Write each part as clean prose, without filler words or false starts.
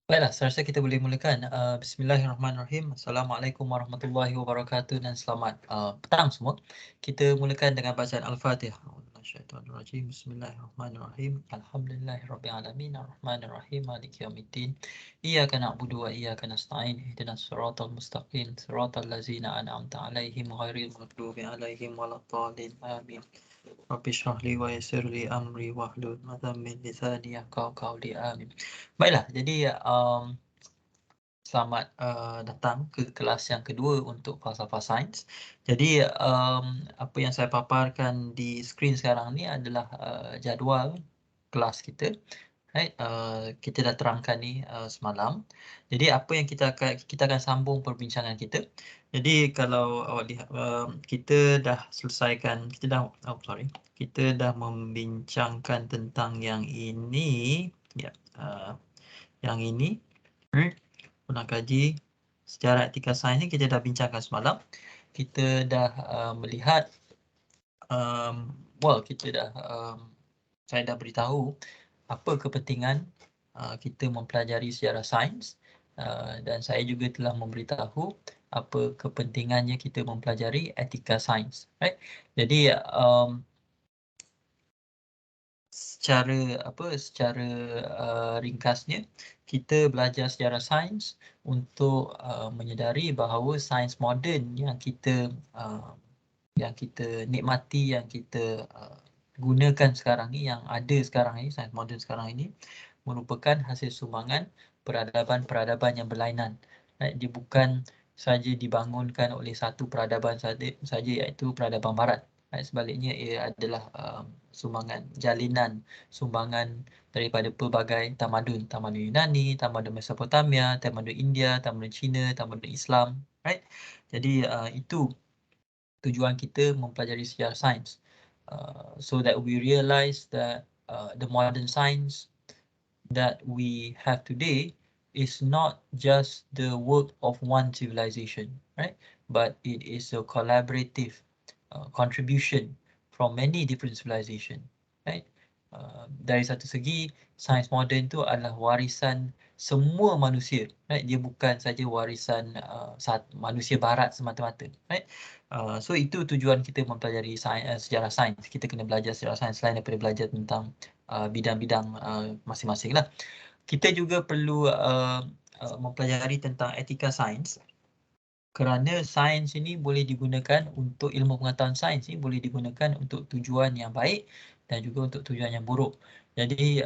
Baiklah, saya rasa kita boleh mulakan. Bismillahirrahmanirrahim. Assalamualaikum warahmatullahi wabarakatuh dan selamat petang semua. Kita mulakan dengan bacaan Al-Fatihah. Syaitanirrajim. Bismillahirrahmanirrahim. Alhamdulillahirrabbilalamin. Arrahmanirrahim. Maliki yaumiddin. Iyyaka na'budu wa iyyaka nasta'in. Ihdinas siratal mustaqim. Siratal ladzina an'amta 'alaihim ghairil maghdubi 'alaihim waladdallin. Amin. Rabbi shrah li wa yassir li amri wahlul 'uqdatam min lisani yafqahu qawli. Amin. Baiklah, jadi selamat datang ke kelas yang kedua untuk falsafah sains. Jadi apa yang saya paparkan di skrin sekarang ni adalah jadual kelas kita. Right? Kita dah terangkan ni semalam. Jadi apa yang kita akan sambung perbincangan kita. Jadi kalau awak lihat kita dah selesaikan, kita dah membincangkan tentang yang ini, ya, yang ini. Ulang kaji sejarah etika sains ni kita dah bincangkan semalam. Kita dah melihat kita dah saya dah beritahu apa kepentingan kita mempelajari sejarah sains, dan saya juga telah memberitahu apa kepentingannya kita mempelajari etika sains, right? Jadi secara ringkasnya, kita belajar sejarah sains untuk menyedari bahawa sains moden yang kita nikmati, yang kita gunakan sekarang ni, yang ada sekarang ni, sains moden sekarang ini merupakan hasil sumbangan peradaban-peradaban yang berlainan. Dia bukan saja dibangunkan oleh satu peradaban saja, iaitu peradaban barat. Sebaliknya ia adalah sumbangan daripada pelbagai tamadun Yunani, tamadun Mesopotamia, tamadun India, tamadun Cina, tamadun Islam, right? Jadi itu tujuan kita mempelajari sejarah sains, so that we realize that the modern science that we have today is not just the work of one civilization, right? But it is a collaborative contribution from many different civilization, right? Dari satu segi, sains moden tu adalah warisan semua manusia, right? Dia bukan saja warisan manusia barat semata-mata, right? So itu tujuan kita mempelajari sejarah sains. Kita kena belajar sejarah sains selain daripada belajar tentang bidang-bidang masing-masing lah. Kita juga perlu mempelajari tentang etika sains, kerana sains ini boleh digunakan untuk ilmu pengetahuan sains ini boleh digunakan untuk tujuan yang baik dan juga untuk tujuan yang buruk. Jadi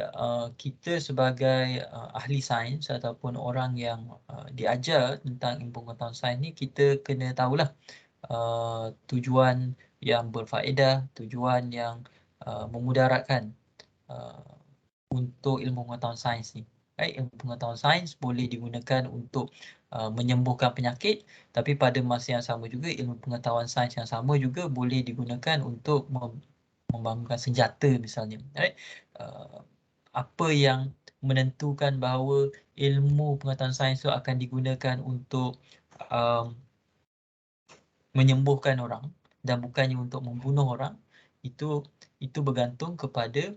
kita sebagai ahli sains ataupun orang yang diajar tentang ilmu pengetahuan sains ni, kita kena tahulah tujuan yang berfaedah, tujuan yang memudaratkan untuk ilmu pengetahuan sains ni. Right? Ilmu pengetahuan sains boleh digunakan untuk menyembuhkan penyakit, tapi pada masa yang sama juga ilmu pengetahuan sains yang sama juga boleh digunakan untuk membangunkan senjata misalnya. Right? Apa yang menentukan bahawa ilmu pengetahuan sains itu akan digunakan untuk menyembuhkan orang dan bukannya untuk membunuh orang, itu bergantung kepada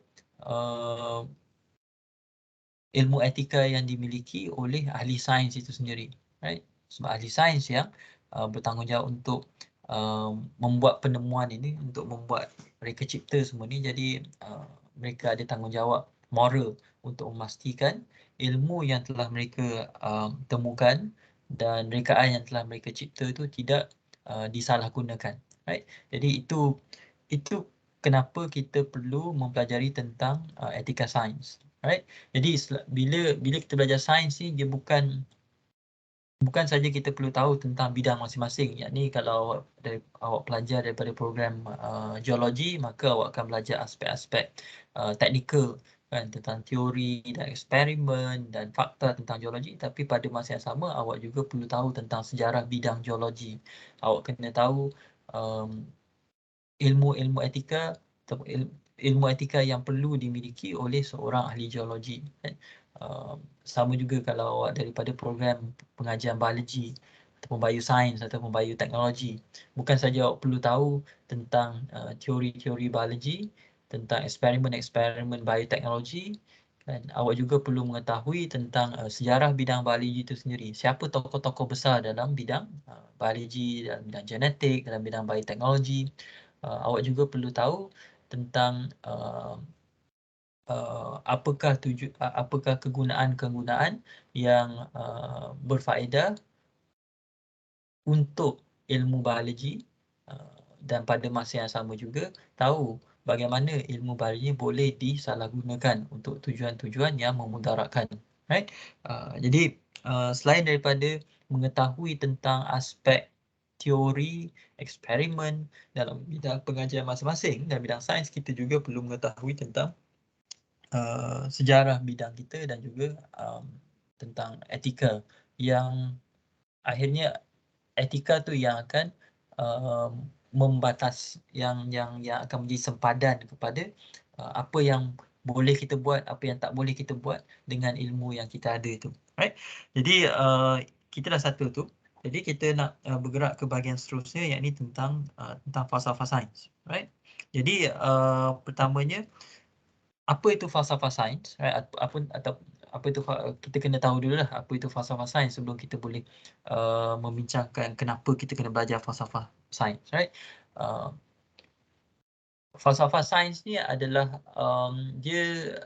ilmu etika yang dimiliki oleh ahli sains itu sendiri, right? Sebab ahli sains yang bertanggungjawab untuk membuat penemuan ini, untuk membuat mereka cipta semua ni. Jadi mereka ada tanggungjawab moral untuk memastikan ilmu yang telah mereka temukan dan rekaan yang telah mereka cipta itu tidak disalahgunakan, right? Jadi itu kenapa kita perlu mempelajari tentang etika sains, right? Jadi bila kita belajar sains ni, dia bukan saja kita perlu tahu tentang bidang masing-masing. Yakni kalau awak pelajar daripada program geologi, maka awak akan belajar aspek-aspek teknikal, kan, tentang teori dan eksperimen dan fakta tentang geologi. Tapi pada masa yang sama, awak juga perlu tahu tentang sejarah bidang geologi. Awak kena tahu ilmu etika atau ilmu etika yang perlu dimiliki oleh seorang ahli geologi, kan? Sama juga kalau awak daripada program pengajian biologi ataupun biosains ataupun bioteknologi, bukan saja awak perlu tahu tentang teori-teori biologi, tentang eksperimen-eksperimen bioteknologi, kan. Awak juga perlu mengetahui tentang sejarah bidang biologi itu sendiri. Siapa tokoh-tokoh besar dalam bidang biologi, dalam bidang genetik, dalam bidang bioteknologi. Awak juga perlu tahu tentang apakah kegunaan-kegunaan yang berfaedah untuk ilmu biologi, dan pada masa yang sama juga tahu bagaimana ilmu biologi boleh disalahgunakan untuk tujuan-tujuan yang memudaratkan. Right? Jadi selain daripada mengetahui tentang aspek teori, eksperimen dalam bidang pengajian masing-masing, dalam bidang sains, kita juga perlu mengetahui tentang sejarah bidang kita dan juga tentang etika, yang akhirnya etika tu yang akan membatas, yang akan menjadi sempadan kepada apa yang boleh kita buat, apa yang tak boleh kita buat dengan ilmu yang kita ada tu. Right? Jadi kita dah satu tu. Jadi kita nak bergerak ke bahagian seterusnya, iaitu tentang falsafah sains. Right? Jadi pertamanya, apa itu falsafah sains? Right? Apa itu, kita kena tahu dululah apa itu falsafah sains sebelum kita boleh membincangkan kenapa kita kena belajar falsafah sains. Right? Uh, Falsafah sains ni adalah um, dia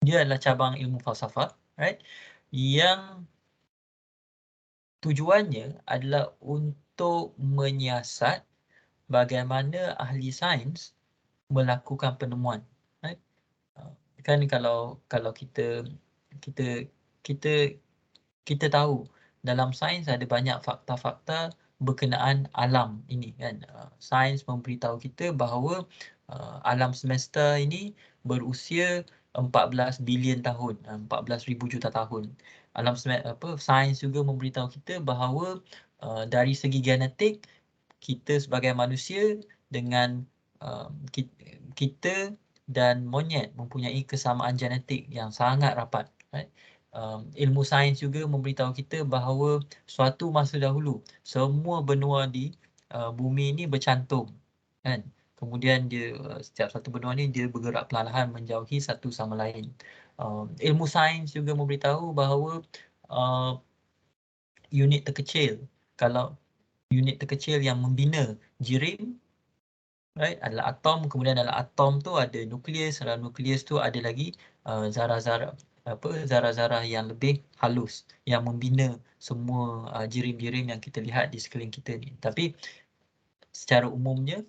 adalah cabang ilmu falsafah, right? Yang tujuannya adalah untuk menyiasat bagaimana ahli sains melakukan penemuan. Right? Kan kalau kita kita kita tahu dalam sains ada banyak fakta-fakta berkenaan alam ini, kan. Sains memberitahu kita bahawa alam semesta ini berusia 14 bilion tahun, 14,000 juta tahun. Sains juga memberitahu kita bahawa dari segi genetik, kita sebagai manusia dengan kita dan monyet mempunyai kesamaan genetik yang sangat rapat. Right? Ilmu sains juga memberitahu kita bahawa suatu masa dahulu semua benua di bumi ini bercantum, kan. Kemudian setiap satu benua ni dia bergerak perlahan menjauhi satu sama lain. Ilmu sains juga memberitahu bahawa unit terkecil, kalau unit terkecil yang membina jirim, right, adalah atom. Kemudian dalam atom tu ada nukleus, dalam nukleus tu ada lagi zarah-zarah zarah-zarah yang lebih halus yang membina semua jirim-jirim yang kita lihat di sekeliling kita ni. Tapi secara umumnya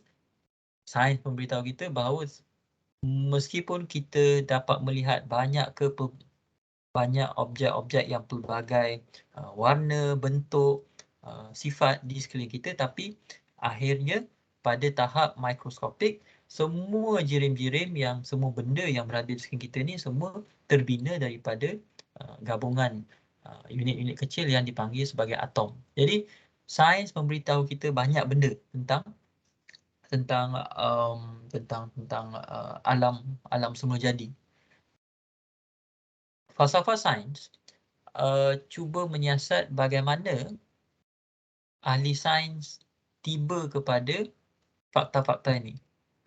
sains memberitahu kita bahawa meskipun kita dapat melihat banyak objek-objek yang pelbagai warna, bentuk, sifat di sekeliling kita, tapi akhirnya pada tahap mikroskopik, semua jirim-jirim semua benda yang berada di sekeliling kita ni semua terbina daripada gabungan unit-unit kecil yang dipanggil sebagai atom. Jadi sains memberitahu kita banyak benda tentang tentang alam semula jadi. Falsafah sains cuba menyiasat bagaimana ahli sains tiba kepada fakta-fakta ini.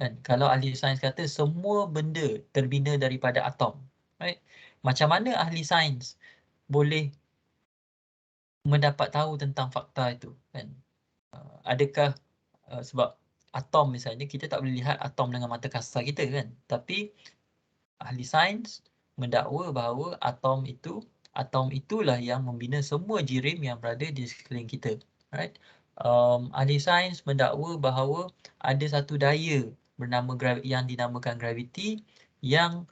Dan kalau ahli sains kata semua benda terbina daripada atom, right? Macam mana ahli sains boleh mendapat tahu tentang fakta itu, kan? Adakah sebab atom misalnya, kita tak boleh lihat atom dengan mata kasar kita, kan? Tapi ahli sains mendakwa bahawa atom itulah yang membina semua jirim yang berada di sekeliling kita. Right? Ahli sains mendakwa bahawa ada satu daya yang dinamakan graviti yang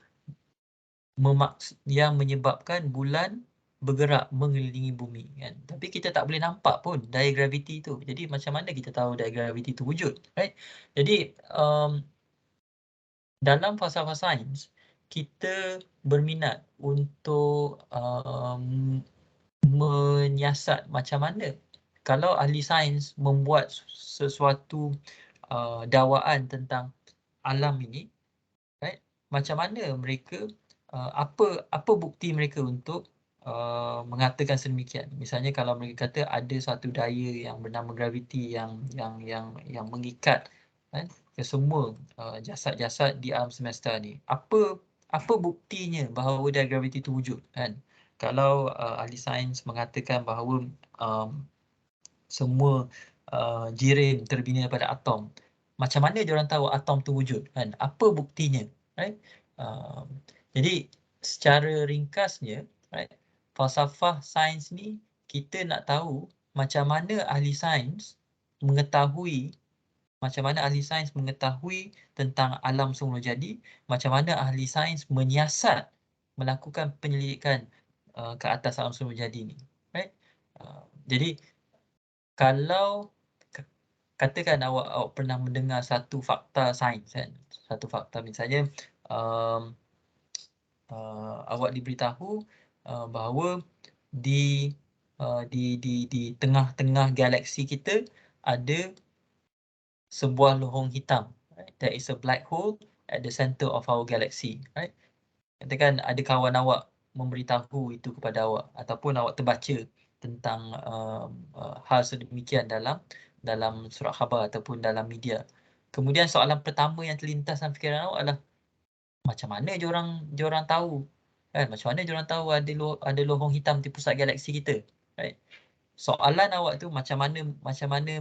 menyebabkan bulan bergerak mengelilingi bumi, kan. Tapi kita tak boleh nampak pun daya graviti itu. Jadi macam mana kita tahu daya graviti itu wujud, right? Jadi dalam falsafah sains, kita berminat untuk menyiasat macam mana kalau ahli sains membuat sesuatu dakwaan tentang alam ini, right? Macam mana mereka, apa bukti mereka untuk mengatakan sedemikian. Misalnya kalau mereka kata ada satu daya yang bernama graviti yang mengikat, kan, ke semua jasad-jasad di alam semesta ni. apa buktinya bahawa dia graviti itu wujud, kan? Kalau ahli sains mengatakan bahawa semua jirim terbina daripada atom, macam mana dia orang tahu atom tu wujud, kan? Apa buktinya, right? Jadi secara ringkasnya, right, falsafah sains ni kita nak tahu macam mana ahli sains mengetahui tentang alam semula jadi, macam mana ahli sains menyiasat melakukan penyelidikan ke atas alam semula jadi ni, right? Jadi kalau katakan awak pernah mendengar satu fakta sains, kan, satu fakta misalnya awak diberitahu bahawa di tengah-tengah galaksi kita ada sebuah lohong hitam, right? There is a black hole at the center of our galaxy, right? Katakan ada kawan awak memberitahu itu kepada awak, ataupun awak terbaca tentang hal sedemikian dalam surat khabar ataupun dalam media. Kemudian soalan pertama yang terlintas dalam fikiran awak adalah, macam mana diorang tahu, kan? Macam mana diorang tahu ada lohong hitam di pusat galaksi kita, right? Soalan awak tu macam mana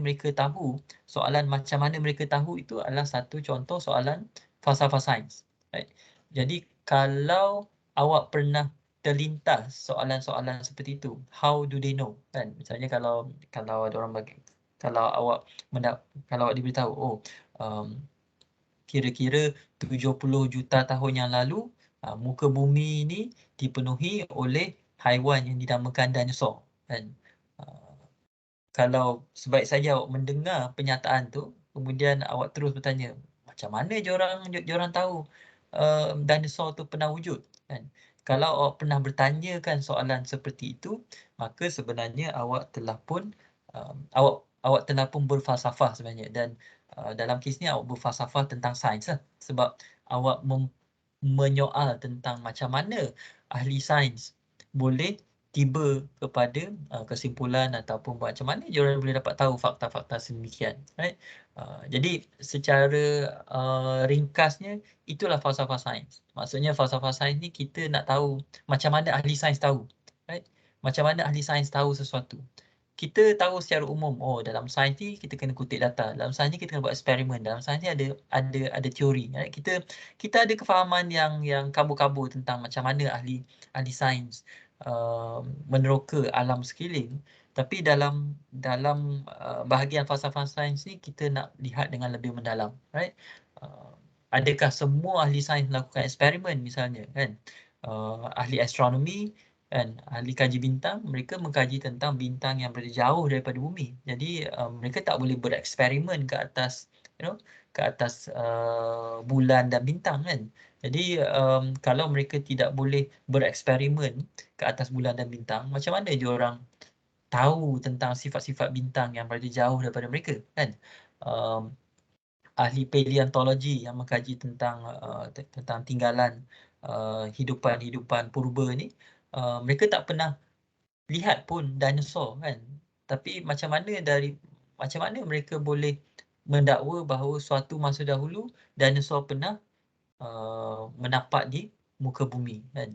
mereka tahu, soalan macam mana mereka tahu itu adalah satu contoh soalan falsafah sains, right? Jadi kalau awak pernah terlintas soalan-soalan seperti itu, how do they know, kan? Misalnya kalau ada orang bagi, kalau awak diberitahu, kira-kira 70 juta tahun yang lalu muka bumi ini dipenuhi oleh haiwan yang dinamakan dinosaur, kan? Kalau sebaik saja awak mendengar penyataan tu, kemudian awak terus bertanya, macam mana diorang tahu dinosaur tu pernah wujud, kan? Kalau awak pernah bertanyakan soalan seperti itu, maka sebenarnya awak telah pun berfalsafah sebenarnya, dan dalam kes ni awak berfalsafah tentang sains lah, sebab awak menyoal tentang macam mana ahli sains boleh tiba kepada kesimpulan ataupun macam mana diorang boleh dapat tahu fakta-fakta sedemikian, right? Jadi secara ringkasnya itulah falsafah sains. Maksudnya falsafah sains ni kita nak tahu macam mana ahli sains tahu, right? Macam mana ahli sains tahu sesuatu. Kita tahu secara umum, dalam sains ni kita kena kutip data, dalam sains ni kita kena buat eksperimen, dalam sains ni ada teori, right? Kita ada kefahaman yang kabur-kabur tentang macam mana ahli sains meneroka alam sekeliling. Tapi dalam bahagian falsafah sains ni kita nak lihat dengan lebih mendalam, right? Adakah semua ahli sains melakukan eksperimen misalnya, kan? Ahli astronomi, kan, ahli kaji bintang, mereka mengkaji tentang bintang yang berada jauh daripada bumi. Jadi mereka tak boleh bereksperimen ke atas bulan dan bintang, kan? Jadi kalau mereka tidak boleh bereksperimen ke atas bulan dan bintang, macam mana diorang tahu tentang sifat-sifat bintang yang berada jauh daripada mereka, kan? Ahli paleontologi yang mengkaji tentang tinggalan hidupan purba ni, mereka tak pernah lihat pun dinosaur, kan? Tapi macam mana mereka boleh mendakwa bahawa suatu masa dahulu dinosaur pernah menapak di muka bumi, kan?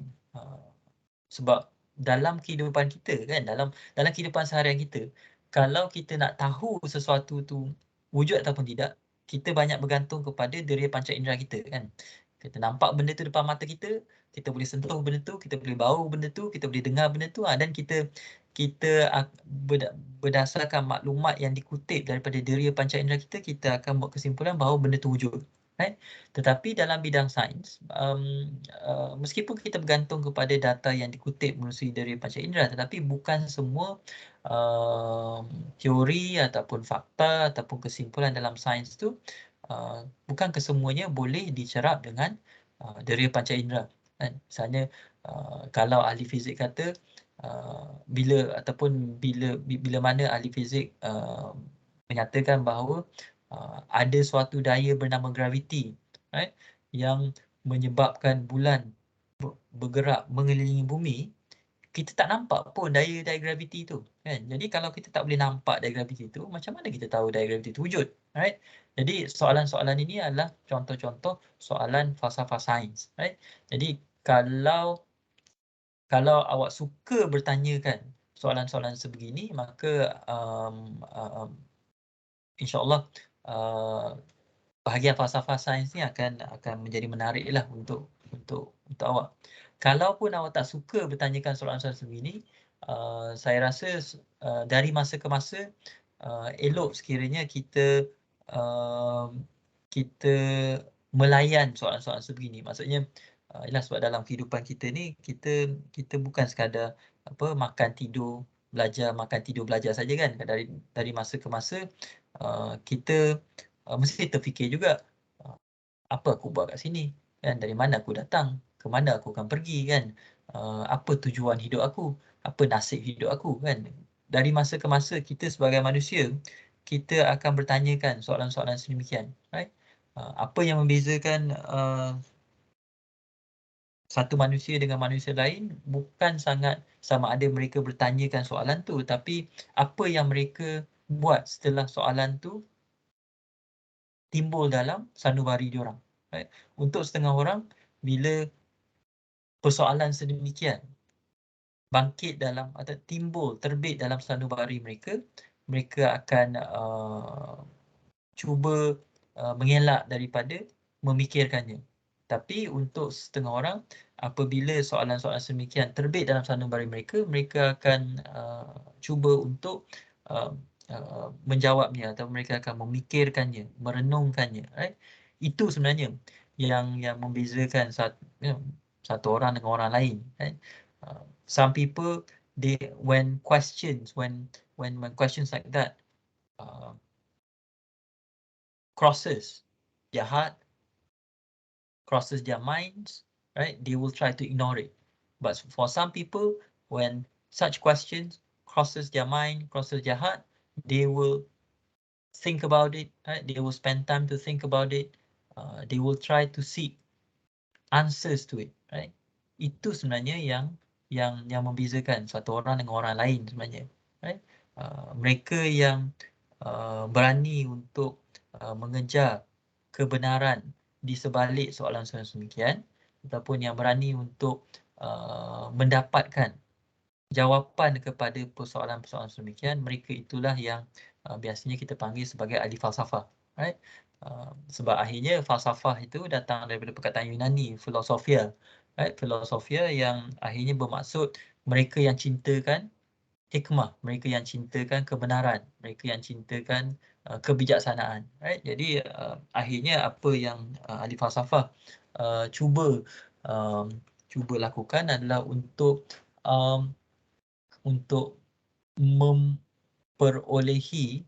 Sebab dalam kehidupan kita, kan, dalam kehidupan seharian kita, kalau kita nak tahu sesuatu tu wujud ataupun tidak, kita banyak bergantung kepada deria panca indera kita, kan? Kita nampak benda tu depan mata kita, kita boleh sentuh benda tu, kita boleh bau benda tu, kita boleh dengar benda tu, dan kita berdasarkan maklumat yang dikutip daripada deria panca indera kita, kita akan buat kesimpulan bahawa benda tu wujud, right? Tetapi dalam bidang sains, meskipun kita bergantung kepada data yang dikutip melalui deria panca indera, tetapi bukan semua teori ataupun fakta ataupun kesimpulan dalam sains tu bukan kesemuanya boleh dicerap dengan deria panca indera, kan? Misalnya kalau ahli fizik kata bila mana ahli fizik menyatakan bahawa ada suatu daya bernama graviti, right, yang menyebabkan bulan bergerak mengelilingi bumi, kita tak nampak pun daya graviti tu, kan? Jadi kalau kita tak boleh nampak daya graviti tu, macam mana kita tahu daya graviti tu wujud, right? Jadi soalan-soalan ini adalah contoh-contoh soalan falsafah sains, right? Jadi kalau awak suka bertanyakan soalan-soalan sebegini, maka insya-Allah bahagian falsafah sains ni akan menjadi menariklah untuk awak. Kalaupun awak tak suka bertanyakan soalan-soalan sebegini, saya rasa dari masa ke masa elok sekiranya kita melayan soalan-soalan sebegini. Maksudnya ialah sebab dalam kehidupan kita ni kita bukan sekadar makan tidur belajar saja kan. Dari masa ke masa kita mesti terfikir juga, apa aku buat kat sini, kan? Dari mana aku datang, ke mana aku akan pergi, kan? Apa tujuan hidup aku, apa nasib hidup aku, kan? Dari masa ke masa kita sebagai manusia, kita akan bertanyakan soalan-soalan sedemikian, right? Apa yang membezakan satu manusia dengan manusia lain bukan sangat sama ada mereka bertanyakan soalan tu, tapi apa yang mereka buat setelah soalan tu timbul dalam sanubari diorang, right? Untuk setengah orang, bila persoalan sedemikian bangkit dalam atau timbul terbit dalam sanubari mereka, mereka akan cuba mengelak daripada memikirkannya. Tapi untuk setengah orang, apabila soalan-soalan sedemikian terbit dalam sanubari mereka, mereka akan cuba untuk menjawabnya atau mereka akan memikirkannya, merenungkannya, right? Itu sebenarnya yang membezakan satu orang dengan orang lain, right? Some people, when questions like that crosses their heart, crosses their minds, right? They will try to ignore it. But for some people, when such questions crosses their mind, crosses their heart, they will think about it, right? They will spend time to think about it. They will try to seek answers to it, right? Itu sebenarnya yang membezakan satu orang dengan orang lain sebenarnya, right? Mereka yang berani untuk mengejar kebenaran di sebalik soalan-soalan demikian, ataupun yang berani untuk mendapatkan jawapan kepada persoalan-persoalan sedemikian, mereka itulah yang biasanya kita panggil sebagai ahli falsafah, right? Sebab akhirnya falsafah itu datang daripada perkataan Yunani, filosofia, right? Filosofia yang akhirnya bermaksud mereka yang cintakan hikmah, mereka yang cintakan kebenaran, mereka yang cintakan kebijaksanaan, right? Jadi akhirnya apa yang ahli falsafah cuba lakukan adalah untuk memperolehi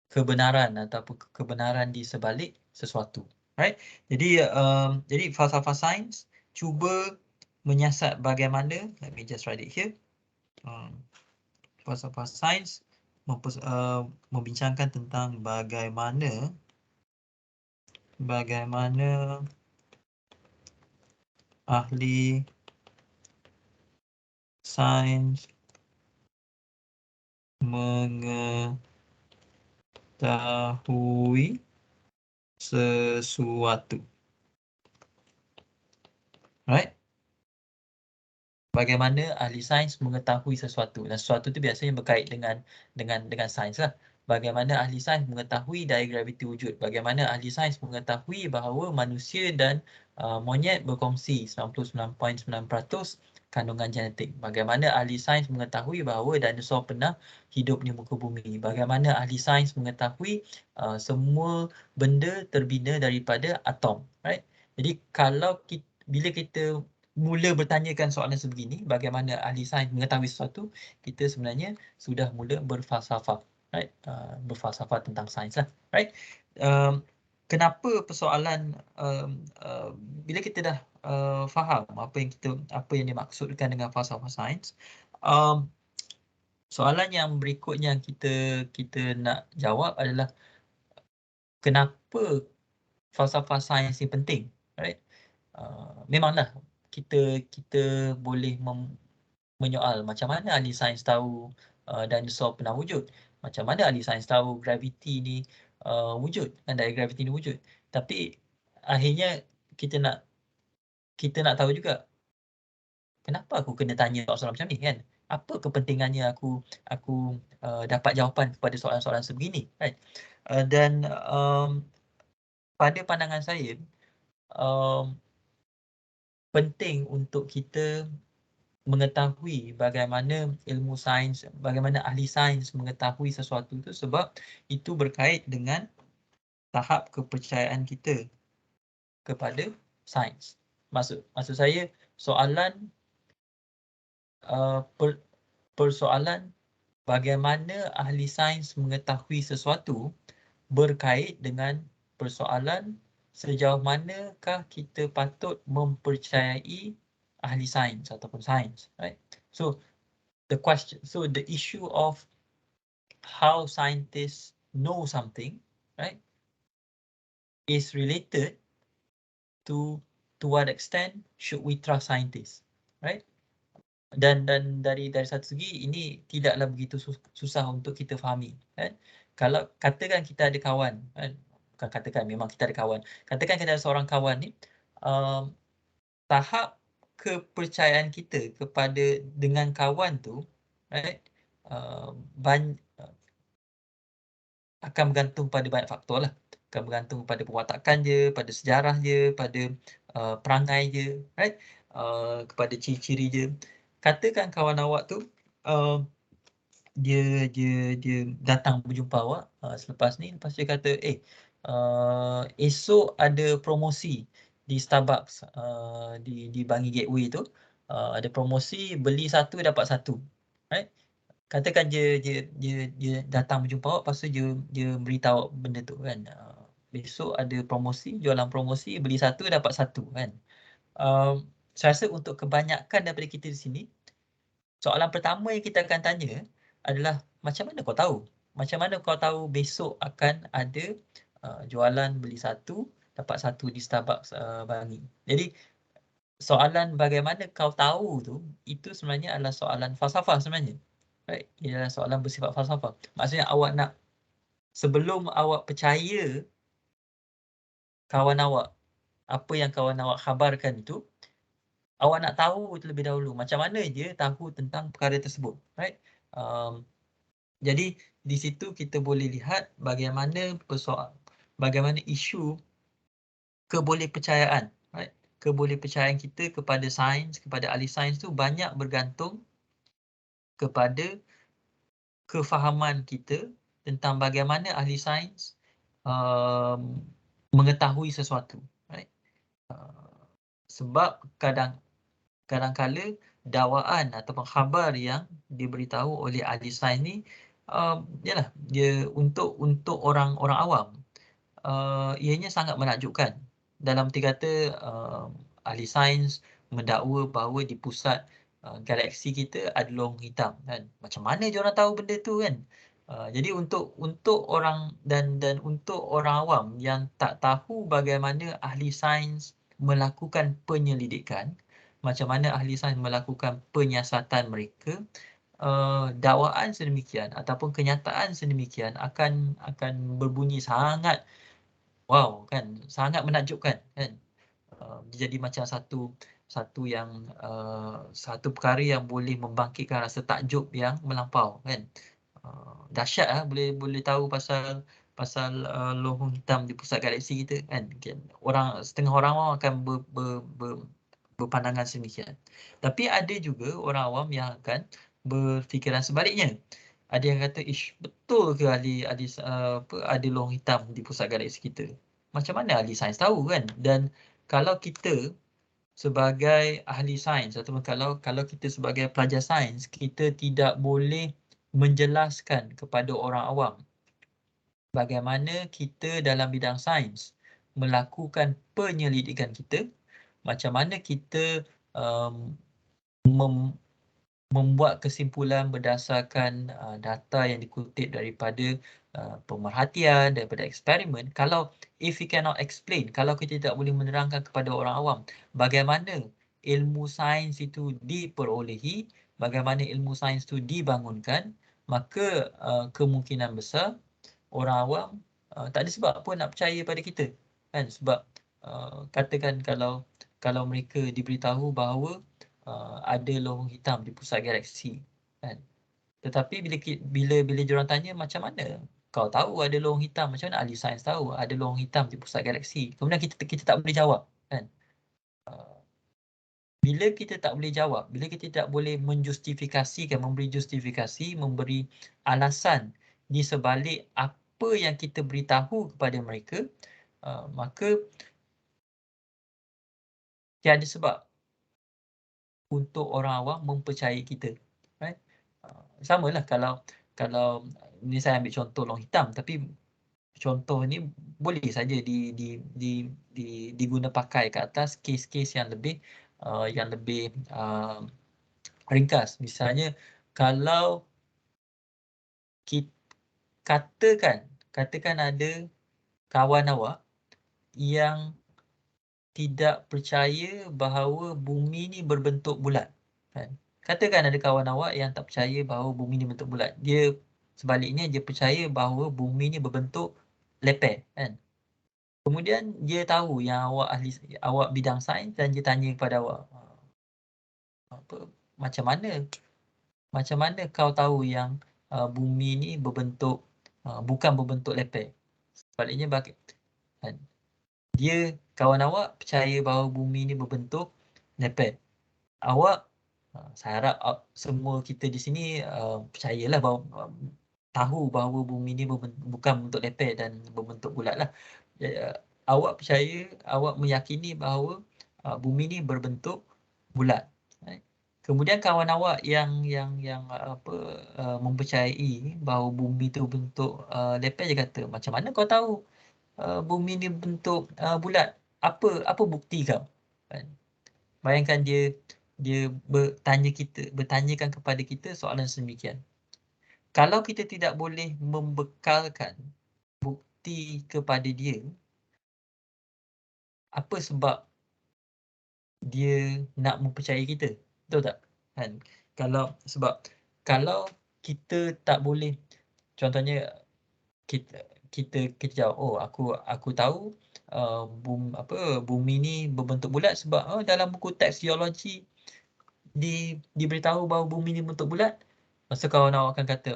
kebenaran ataupun kebenaran di sebalik sesuatu, right? Jadi falsafah sains cuba menyiasat bagaimana, let me just write it here. Falsafah sains membincangkan tentang bagaimana ahli sains mengetahui sesuatu, right? Bagaimana ahli sains mengetahui sesuatu, dan sesuatu itu biasanya berkait dengan sains lah. Bagaimana ahli sains mengetahui daya graviti wujud, bagaimana ahli sains mengetahui bahawa manusia dan monyet berkongsi 99.9% kandungan genetik, bagaimana ahli sains mengetahui bahawa dinosaur pernah hidup di muka bumi, bagaimana ahli sains mengetahui semua benda terbina daripada atom, right? Jadi bila kita mula bertanyakan soalan sebegini, bagaimana ahli sains mengetahui sesuatu, kita sebenarnya sudah mula berfalsafah, right? Berfalsafah tentang sains lah, right? Kenapa persoalan bila kita dah faham apa yang dimaksudkan dengan falsafah sains, soalan yang berikutnya yang kita nak jawab adalah kenapa falsafah sains ni penting, right? Memanglah kita boleh menyoal macam mana ahli sains tahu dinosaur pernah wujud, macam mana ahli sains tahu graviti ni wujud, kan, daya graviti ni wujud. Tapi akhirnya kita nak tahu juga kenapa aku kena tanya soalan macam ni, kan? Apa kepentingannya aku dapat jawapan kepada soalan-soalan sebegini, kan? Dan pada pandangan saya, penting untuk kita mengetahui bagaimana ilmu sains, bagaimana ahli sains mengetahui sesuatu itu, sebab itu berkait dengan tahap kepercayaan kita kepada sains. Maksud saya, soalan persoalan bagaimana ahli sains mengetahui sesuatu berkait dengan persoalan sejauh manakah kita patut mempercayai ahli sains ataupun sains, right? So the issue of how scientists know something, right, is related to what extent should we trust scientists, right? Dan dari satu segi ini tidaklah begitu susah untuk kita fahami, kan? Kalau katakan kita ada kawan, kan? Bukan katakan, memang kita ada kawan. Katakan kita ada seorang kawan ni, tahap kepercayaan kita dengan kawan tu, right, akan bergantung pada banyak faktor lah. Akan bergantung pada perwatakan dia, pada sejarah dia, pada perangai dia, right, kepada ciri-ciri dia. Katakan kawan awak tu dia datang berjumpa awak selepas ni, lepas dia kata, esok ada promosi di Starbucks, di Bangi Gateway tu, ada promosi beli satu dapat satu, right? Katakan dia datang berjumpa awak, lepas tu dia beritahu benda tu, kan, besok ada promosi, jualan promosi, beli satu dapat satu, kan. Saya rasa untuk kebanyakan daripada kita di sini, soalan pertama yang kita akan tanya adalah, macam mana kau tahu? Macam mana kau tahu besok akan ada jualan beli satu dapat satu di Starbucks Bangi? Jadi soalan bagaimana kau tahu tu, itu sebenarnya adalah soalan falsafah sebenarnya. Right? Ia adalah soalan bersifat falsafah. Maksudnya awak nak, sebelum awak percaya kawan awak, apa yang kawan awak khabarkan itu, awak nak tahu terlebih dahulu macam mana dia tahu tentang perkara tersebut, right? Jadi di situ kita boleh lihat bagaimana isu kebolehpercayaan, right? Kebolehpercayaan kita kepada sains, kepada ahli sains tu banyak bergantung kepada kefahaman kita tentang bagaimana ahli sains mengetahui sesuatu, right? Sebab kadang-kala dakwaan ataupun khabar yang diberitahu oleh ahli sains ni, yalah, dia untuk orang-orang awam, ianya sangat menakjubkan. Dalam erti kata, ahli sains mendakwa bahawa di pusat galaksi kita ada lubang hitam, kan. Macam mana dia orang tahu benda tu, kan? Jadi untuk orang dan untuk orang awam yang tak tahu bagaimana ahli sains melakukan penyelidikan, macam mana ahli sains melakukan penyiasatan mereka, dakwaan sedemikian ataupun kenyataan sedemikian akan berbunyi sangat wow, kan, sangat menakjubkan, kan. Jadi macam satu perkara yang boleh membangkitkan rasa takjub yang melampau, kan. Dahsyat boleh tahu pasal lubang hitam di pusat galaksi kita, kan. Setengah orang awam akan berpandangan sedemikian. Tapi ada juga orang awam yang akan berfikiran sebaliknya. Ada yang kata, betul ke ada lubang hitam di pusat galaksi kita? Macam mana ahli sains tahu, kan? Dan kalau kita sebagai ahli sains ataupun kalau kita sebagai pelajar sains, kita tidak boleh menjelaskan kepada orang awam bagaimana kita dalam bidang sains melakukan penyelidikan kita, macam mana kita membuat kesimpulan berdasarkan data yang dikutip daripada pemerhatian, daripada eksperimen. If we cannot explain, kalau kita tidak boleh menerangkan kepada orang awam bagaimana ilmu sains itu diperolehi, bagaimana ilmu sains itu dibangunkan, maka kemungkinan besar orang awam tak ada sebab pun nak percaya pada kita, kan? Sebab katakan kalau mereka diberitahu bahawa ada lorong hitam di pusat galaksi, kan? Tetapi bila diorang tanya, macam mana kau tahu ada lorong hitam? Macam mana ahli sains tahu ada lorong hitam di pusat galaksi? Kemudian kita tak boleh jawab, kan? Bila kita tak boleh jawab, bila kita tak boleh menjustifikasikan, memberi justifikasi, memberi alasan di sebalik apa yang kita beritahu kepada mereka, maka tiada sebab untuk orang awam mempercayai kita, right? Samalah kalau ni saya ambil contoh lorong hitam, tapi contoh ni boleh saja diguna pakai ke atas kes-kes yang lebih ringkas. Misalnya kalau katakan ada kawan awak yang tidak percaya bahawa bumi ni berbentuk bulat, kan? Katakan ada kawan awak yang tak percaya bahawa bumi ni bentuk bulat. Dia sebaliknya dia percaya bahawa bumi ni berbentuk leper, kan? Kemudian dia tahu yang awak bidang sains, dan dia tanya kepada awak, apa macam mana kau tahu yang bumi ni bukan berbentuk leper? Sebaliknya kan? Kawan awak percaya bahawa bumi ni berbentuk leper. Awak, saya harap semua kita di sini percayalah bahawa tahu bahawa bumi ni bukan bentuk leper dan berbentuk bulat lah. Awak percaya, awak meyakini bahawa bumi ni berbentuk bulat. Kemudian kawan awak yang mempercayai bahawa bumi tu bentuk leper, dia kata, macam mana kau tahu bumi ni bentuk bulat? Apa bukti kau? Kan? Bayangkan dia bertanyakan kepada kita soalan sedemikian. Kalau kita tidak boleh membekalkan bukti kepada dia, apa sebab dia nak mempercayai kita? Betul tak? Kan? Sebab kalau kita tak boleh, contohnya kita jawab, oh aku tahu bumi ni berbentuk bulat sebab dalam buku teks geologi diberitahu bahawa bumi ni bentuk bulat. Masa kawan awak akan kata,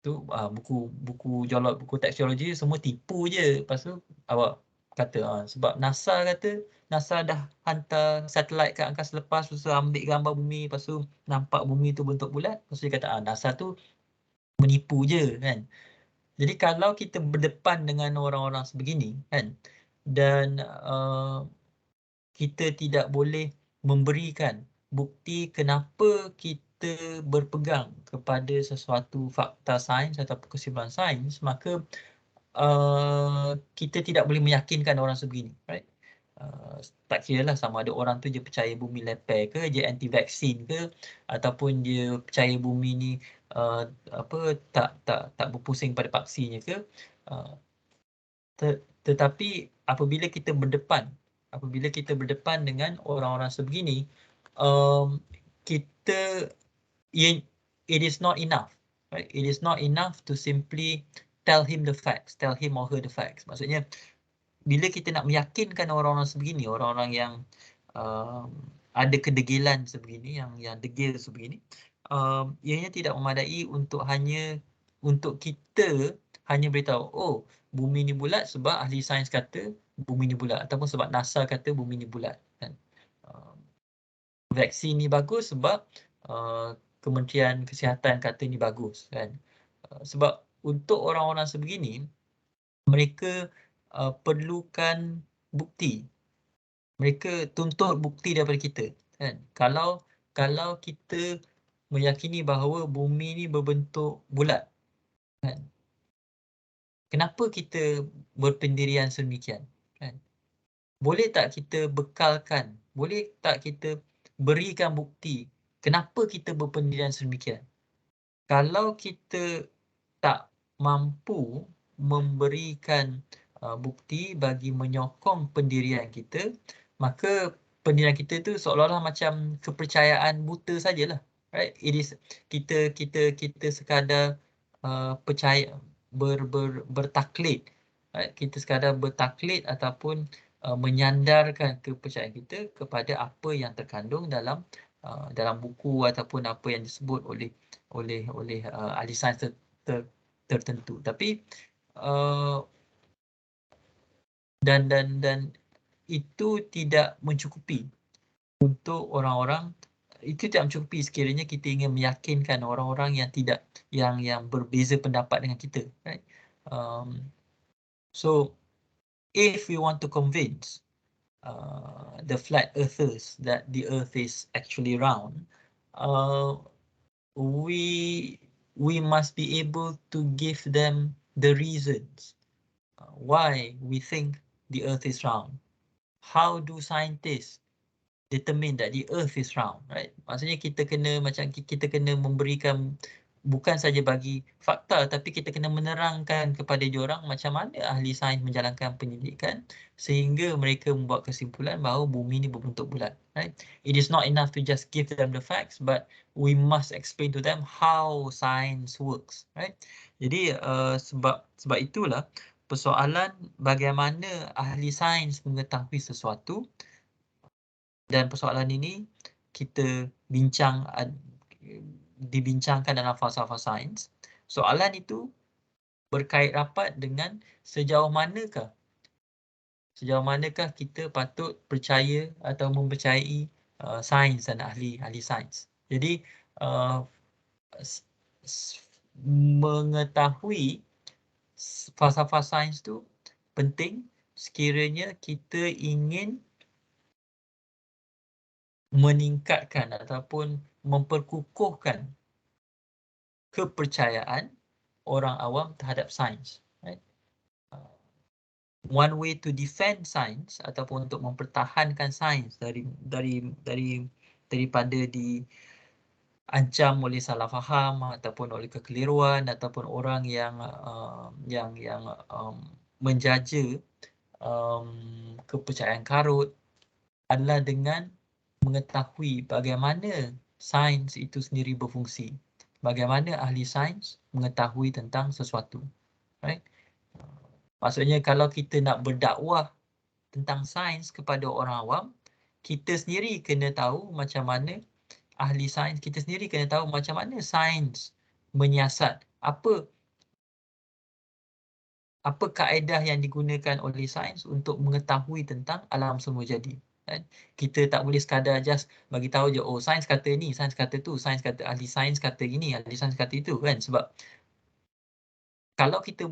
tu buku teks geologi semua tipu je. Lepas tu awak kata, sebab NASA dah hantar satelit ke angkasa lepas, lepas tu ambil gambar bumi, lepas tu nampak bumi tu bentuk bulat. Lepas tu dia kata, NASA tu menipu je, kan? Jadi kalau kita berdepan dengan orang-orang sebegini, kan, dan kita tidak boleh memberikan bukti kenapa kita berpegang kepada sesuatu fakta sains atau kesimpulan sains, maka kita tidak boleh meyakinkan orang sebegini, right? Tak kiralah sama ada orang tu dia percaya bumi leper ke, dia anti vaksin ke, ataupun dia percaya bumi ni tak berpusing pada paksinya ke. Tetapi apabila kita berdepan dengan orang-orang sebegini, it is not enough, right? It is not enough to simply tell him or her the facts. Maksudnya, bila kita nak meyakinkan orang-orang sebegini, orang-orang yang ada kedegilan sebegini, yang degil sebegini, ianya tidak memadai untuk kita hanya beritahu, oh, bumi ni bulat sebab ahli sains kata bumi ni bulat, ataupun sebab NASA kata bumi ni bulat, kan? Vaksin ni bagus sebab Kementerian Kesihatan kata ni bagus, kan? Sebab untuk orang-orang sebegini, mereka perlukan bukti. Mereka tuntut bukti daripada kita, kan? Kalau kita meyakini bahawa bumi ni berbentuk bulat, kan, kenapa kita berpendirian sedemikian, kan? Boleh tak kita bekalkan, boleh tak kita berikan bukti kenapa kita berpendirian sedemikian? Kalau kita tak mampu memberikan bukti bagi menyokong pendirian kita, maka pendirian kita tu seolah-olah macam kepercayaan buta sajalah, right? It is kita sekadar percaya bertaklid, right? Kita sekadar bertaklid ataupun menyandarkan kepercayaan kita kepada apa yang terkandung dalam buku ataupun apa yang disebut oleh ahli sains tertentu. Tapi dan itu tidak mencukupi untuk orang-orang, itu tidak mencukupi sekiranya kita ingin meyakinkan orang-orang yang berbeza pendapat dengan kita, right? So if we want to convince the flat earthers that the earth is actually round, we must be able to give them the reasons why we think the earth is round. How do scientists determine that the earth is round, right? Maksudnya kita kena memberikan, bukan saja bagi fakta, tapi kita kena menerangkan kepada diorang macam mana ahli sains menjalankan penyelidikan sehingga mereka membuat kesimpulan bahawa bumi ni berbentuk bulat, right? It is not enough to just give them the facts, but we must explain to them how science works, right? Jadi sebab itulah persoalan bagaimana ahli sains mengetahui sesuatu, dan persoalan ini kita dibincangkan dalam falsafah sains. Soalan itu berkait rapat dengan sejauh manakah kita patut percaya atau mempercayai sains dan ahli sains. Jadi mengetahui falsafah sains tu penting sekiranya kita ingin meningkatkan ataupun memperkukuhkan kepercayaan orang awam terhadap sains, right? One way to defend science ataupun untuk mempertahankan sains daripada diancam oleh salah faham ataupun oleh kekeliruan ataupun orang yang menjaja kepercayaan karut adalah dengan mengetahui bagaimana sains itu sendiri berfungsi. Bagaimana ahli sains mengetahui tentang sesuatu, right? Maksudnya kalau kita nak berdakwah tentang sains kepada orang awam, kita sendiri kena tahu macam mana ahli sains, kita sendiri kena tahu macam mana sains menyiasat, apa kaedah yang digunakan oleh sains untuk mengetahui tentang alam semula jadi. Kan? Kita tak boleh sekadar just bagi tahu je, oh sains kata ni, sains kata tu, sains kata, ahli sains kata gini, ahli sains kata itu, kan? Sebab kalau kita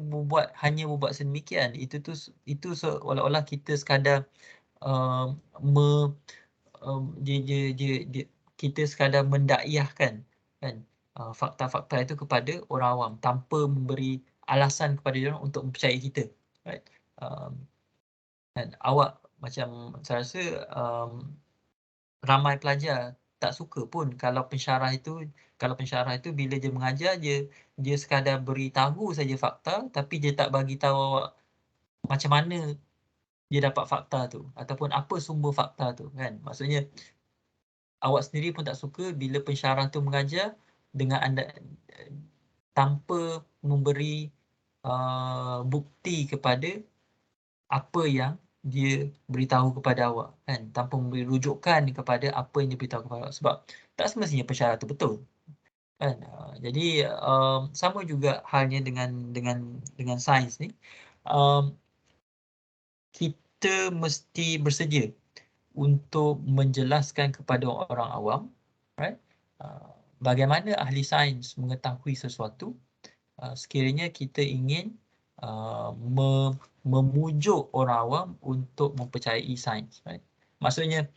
hanya membuat sedemikian, itu seolah-olah kita sekadar kita sekadar mendakwahkan, kan, fakta-fakta itu kepada orang awam tanpa memberi alasan kepada dia untuk mempercayai kita, right? Dan awak macam saya rasa ramai pelajar tak suka pun kalau pensyarah itu bila dia mengajar dia sekadar beritahu saja fakta tapi dia tak bagi tahu awak macam mana dia dapat fakta tu ataupun apa sumber fakta tu, kan? Maksudnya awak sendiri pun tak suka bila pensyarah tu mengajar dengan anda tanpa memberi bukti kepada apa yang dia beritahu kepada awak, kan, tanpa memberi rujukan kepada apa yang dia beritahu kepada awak, sebab tak semestinya pensyarah itu betul, kan. Jadi sama juga halnya dengan sains ni, kita mesti bersedia untuk menjelaskan kepada orang awam, right, bagaimana ahli sains mengetahui sesuatu sekiranya kita ingin memujuk orang awam untuk mempercayai sains, right? Maksudnya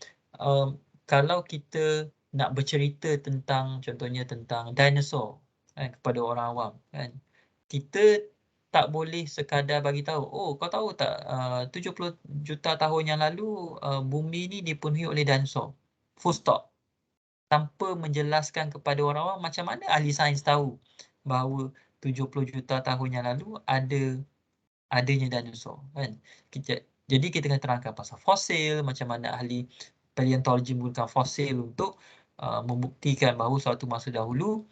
kalau kita nak bercerita tentang, contohnya tentang dinosaur, kan, kepada orang awam, kan, kita tak boleh sekadar bagi tahu, oh kau tahu tak 70 juta tahun yang lalu bumi ni dipenuhi oleh dinosaur, full stop, tanpa menjelaskan kepada orang awam macam mana ahli sains tahu bahawa 70 juta tahun yang lalu adanya dinosaur, kan. Jadi kita kena terangkan pasal fosil, macam mana ahli paleontologi menggunakan fosil untuk membuktikan bahawa suatu masa dahulu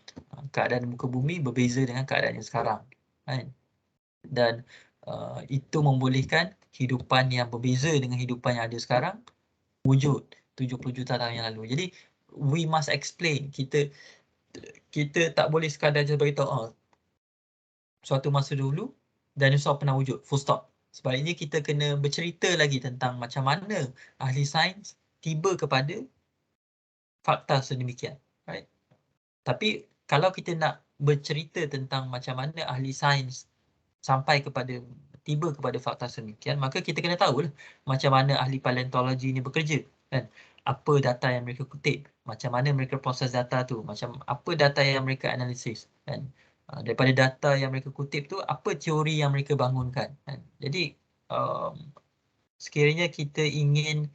keadaan muka bumi berbeza dengan keadaan yang sekarang, kan? Dan itu membolehkan hidupan yang berbeza dengan hidupan yang ada sekarang wujud 70 juta tahun yang lalu. Jadi we must explain. Kita tak boleh sekadar just beritahu suatu masa dulu dinosaur pernah wujud, full stop. Sebaliknya kita kena bercerita lagi tentang macam mana ahli sains tiba kepada fakta sedemikian, right? Tapi kalau kita nak bercerita tentang macam mana ahli sains tiba kepada fakta sedemikian, maka kita kena tahulah macam mana ahli paleontologi ni bekerja, kan? Apa data yang mereka kutip, macam mana mereka proses data tu, macam apa data yang mereka analisis, kan? Daripada data yang mereka kutip tu, apa teori yang mereka bangunkan, kan? Jadi sekiranya kita ingin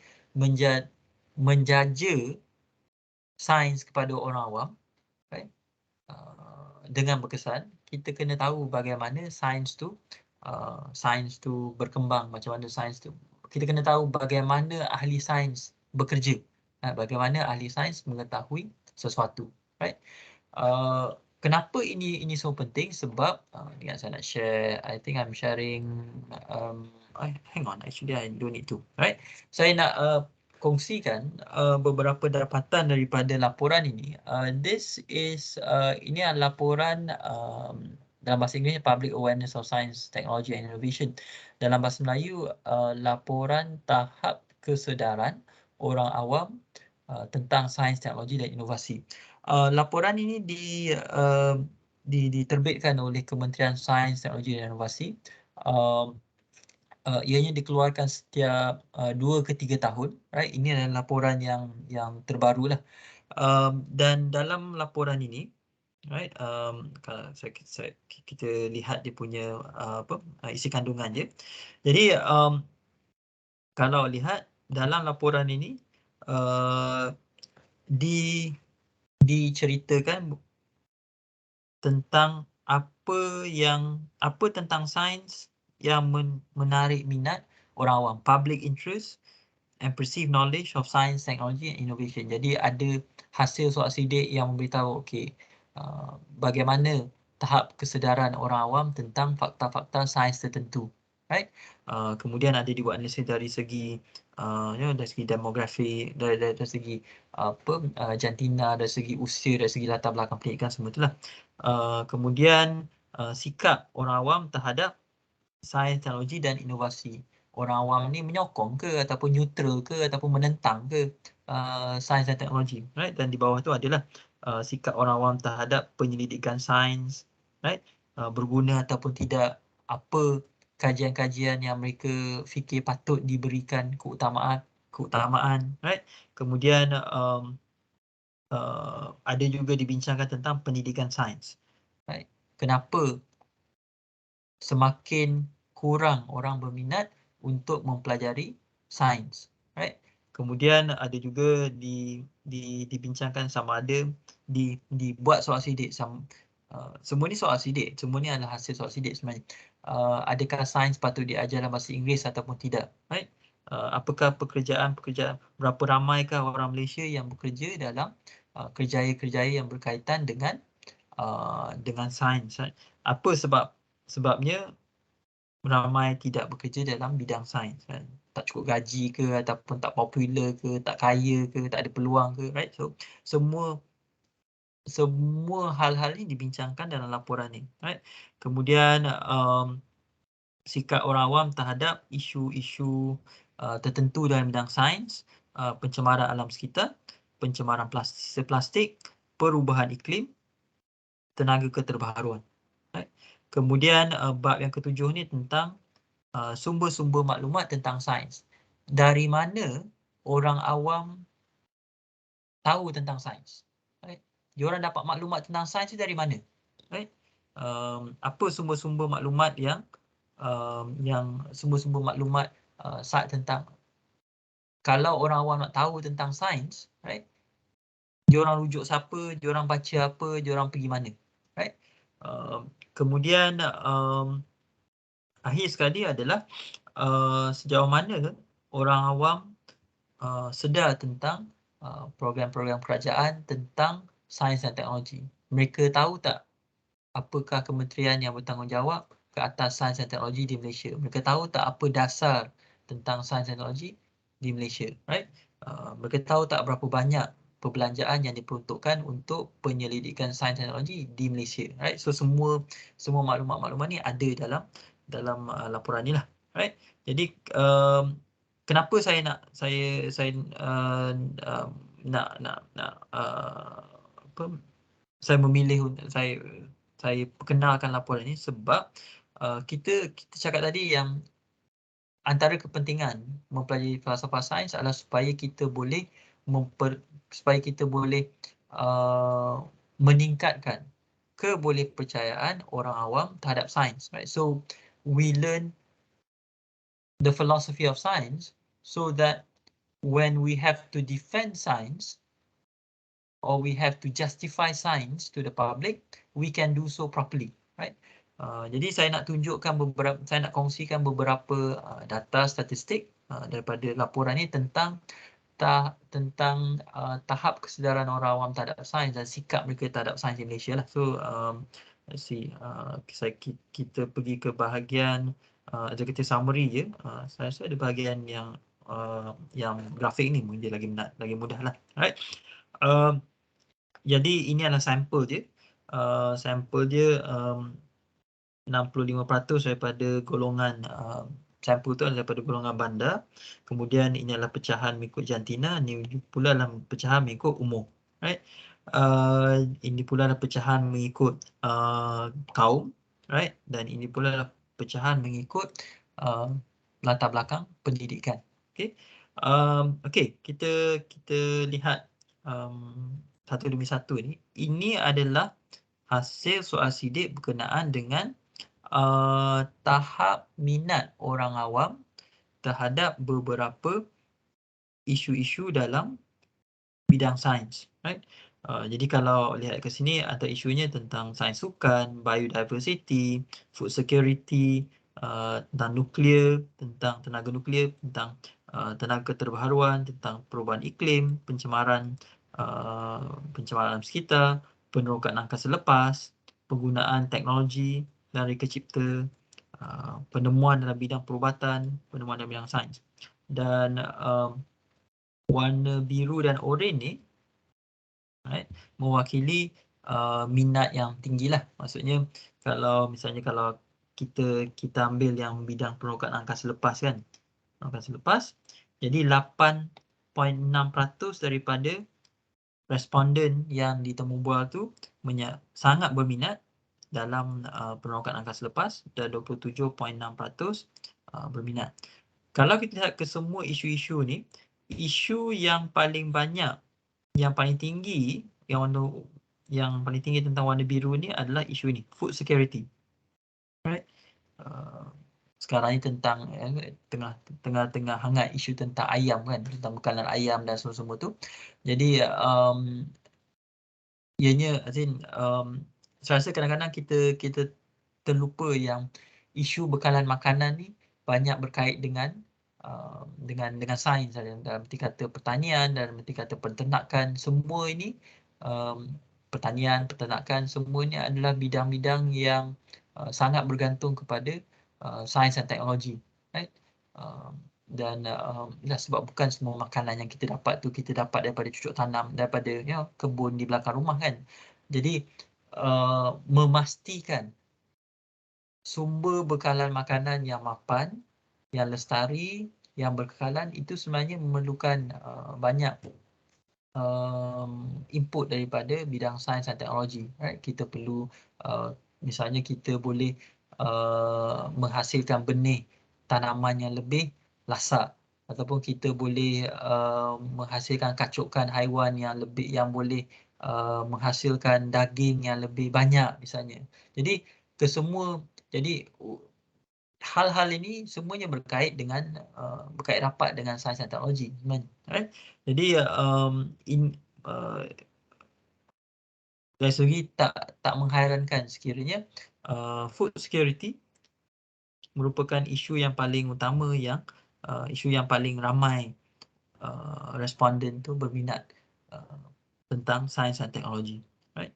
menjaja sains kepada orang awam, right? Dengan berkesan, kita kena tahu bagaimana sains tu berkembang, macam mana sains tu. Kita kena tahu bagaimana ahli sains bekerja, bagaimana ahli sains mengetahui sesuatu, right? Kenapa ini semua penting? Sebab ingat saya nak share, I think I'm sharing, hang on, actually I don't need to, right? Saya nak kongsikan beberapa dapatan daripada laporan ini. Ini adalah laporan dalam bahasa Inggeris, Public Awareness of Science, Technology and Innovation. Dalam bahasa Melayu, laporan tahap kesedaran orang awam tentang sains, teknologi dan inovasi. Laporan ini diterbitkan oleh Kementerian Sains, Teknologi dan Inovasi. Ianya dikeluarkan setiap 2 ke 3 tahun, right? Ini adalah laporan yang terbaru lah. Dan dalam laporan ini, right, kalau kita lihat dia punya isi kandungan dia. Jadi kalau lihat dalam laporan ini diceritakan tentang apa tentang sains yang menarik minat orang awam, public interest and perceived knowledge of science, technology and innovation. Jadi ada hasil soal sidik yang memberitahu bagaimana tahap kesedaran orang awam tentang fakta-fakta sains tertentu, right? Kemudian ada dibuat analisis dari segi dari segi demografi, dari segi jantina, dari segi usia, dari segi latar belakang pendidikan, semua itulah. Kemudian sikap orang awam terhadap sains, teknologi dan inovasi. Orang awam ni menyokong ke ataupun neutral ke ataupun menentang ke sains dan teknologi, right? Dan di bawah tu adalah sikap orang awam terhadap penyelidikan sains, right? Berguna ataupun tidak, apa kajian-kajian yang mereka fikir patut diberikan keutamaan, right? Kemudian ada juga dibincangkan tentang pendidikan sains, right? Kenapa semakin kurang orang berminat untuk mempelajari sains, right? Kemudian ada juga dibincangkan sama ada dibuat soal sidik. Semua ni soal sidik, semua ni adalah hasil soal sidik sebenarnya. Adakah sains patut diajar dalam bahasa Inggeris ataupun tidak, right? Apakah pekerjaan berapa ramaikah orang Malaysia yang bekerja dalam kerjaya-kerjaya yang berkaitan dengan sains, right? Apa sebabnya ramai tidak bekerja dalam bidang sains, kan? Tak cukup gaji ke, ataupun tak popular ke, tak kaya ke, tak ada peluang ke, right? So semua hal-hal ini dibincangkan dalam laporan ni, right? Kemudian sikap orang awam terhadap isu-isu tertentu dalam bidang sains, pencemaran alam sekitar, pencemaran plastik, perubahan iklim, tenaga keterbaharuan. Right? Kemudian bab yang ketujuh ni tentang sumber-sumber maklumat tentang sains. Dari mana orang awam tahu tentang sains? Right? Diorang dapat maklumat tentang sains dari mana? Right? Apa sumber-sumber maklumat yang sumber-sumber maklumat tentang, kalau orang awam nak tahu tentang sains, right? Diorang rujuk siapa, diorang baca apa, diorang pergi mana, right? Kemudian akhir sekali adalah sejauh mana orang awam sedar tentang program-program kerajaan tentang sains dan teknologi. Mereka tahu tak apakah kementerian yang bertanggungjawab ke atas sains dan teknologi di Malaysia? Mereka tahu tak apa dasar tentang sains dan teknologi di Malaysia, right? Mereka tahu tak berapa banyak perbelanjaan yang diperuntukkan untuk penyelidikan sains dan teknologi di Malaysia, right? So semua maklumat-maklumat ni ada dalam laporan ni lah, right? Jadi kenapa saya nak apa, saya memilih untuk saya perkenalkan laporan ini sebab kita cakap tadi yang antara kepentingan mempelajari falsafah sains adalah supaya kita boleh meningkatkan kebolehpercayaan orang awam terhadap sains, right? So we learn the philosophy of science so that when we have to defend science or we have to justify science to the public, we can do so properly, right? Jadi saya nak kongsikan beberapa data statistik daripada laporan ini tentang tahap kesedaran orang awam terhadap sains dan sikap mereka terhadap sains di Malaysia lah. So let's see, kita pergi ke bahagian executive summary je. Saya rasa ada bahagian yang grafik ni mungkin dia lagi mudah lah, right? Jadi ini adalah sampel dia. Sampel dia 65% daripada golongan sampel tu adalah daripada golongan bandar. Kemudian ini adalah pecahan mengikut jantina, ini pula adalah pecahan mengikut umur, right? Ini pula adalah pecahan mengikut kaum, right? Dan ini pula adalah pecahan mengikut latar belakang pendidikan. Okey. Okey, kita lihat satu demi satu ni. Ini adalah hasil soal sidik berkenaan dengan tahap minat orang awam terhadap beberapa isu-isu dalam bidang sains, right? Jadi kalau lihat ke sini, antara isunya tentang sains sukan, biodiversity, food security, tentang nuklear, tentang tenaga nuklear, tentang tenaga terbaharuan, tentang perubahan iklim, pencemaran alam sekitar, penerokan angkasa lepas, penggunaan teknologi dan reka cipta, penemuan dalam bidang perubatan, penemuan dalam bidang sains. Dan warna biru dan oranye ni, right, mewakili minat yang tinggi lah. Maksudnya misalnya kalau kita ambil yang bidang penerokan angkasa lepas kan, angkasa lepas, jadi 8.6% daripada responden yang ditemu bual tu sangat berminat dalam penerokan angkasa lepas dan 27.6% berminat. Kalau kita lihat ke semua isu-isu ni, isu yang paling banyak, yang paling tinggi, yang paling tinggi tentang warna biru ni adalah isu ini, food security. Right? Sekarang ni tentang tengah hangat isu tentang ayam kan, tentang bekalan ayam dan semua-semua tu. Jadi ianya saya rasa kadang-kadang kita terlupa yang isu bekalan makanan ni banyak berkait dengan sains, dalam erti kata pertanian, dalam erti kata peternakan. Semua ini pertanian, peternakan, semuanya adalah bidang-bidang yang sangat bergantung kepada sains dan teknologi, right? Dan sebab bukan semua makanan yang kita dapat tu kita dapat daripada cucuk tanam, daripada kebun di belakang rumah kan. Jadi memastikan sumber bekalan makanan yang mapan, yang lestari, yang berkekalan itu sebenarnya memerlukan banyak input daripada bidang sains dan teknologi, right? Kita perlu misalnya kita boleh menghasilkan benih tanaman yang lebih lasak, ataupun kita boleh menghasilkan kacukan haiwan yang boleh menghasilkan daging yang lebih banyak misalnya. Jadi hal-hal ini semuanya berkait rapat dengan sains dan teknologi, right? Jadi dari segi tak menghairankan sekiranya food security merupakan isu yang paling utama, isu yang paling ramai responden tu berminat tentang sains dan teknologi. Right?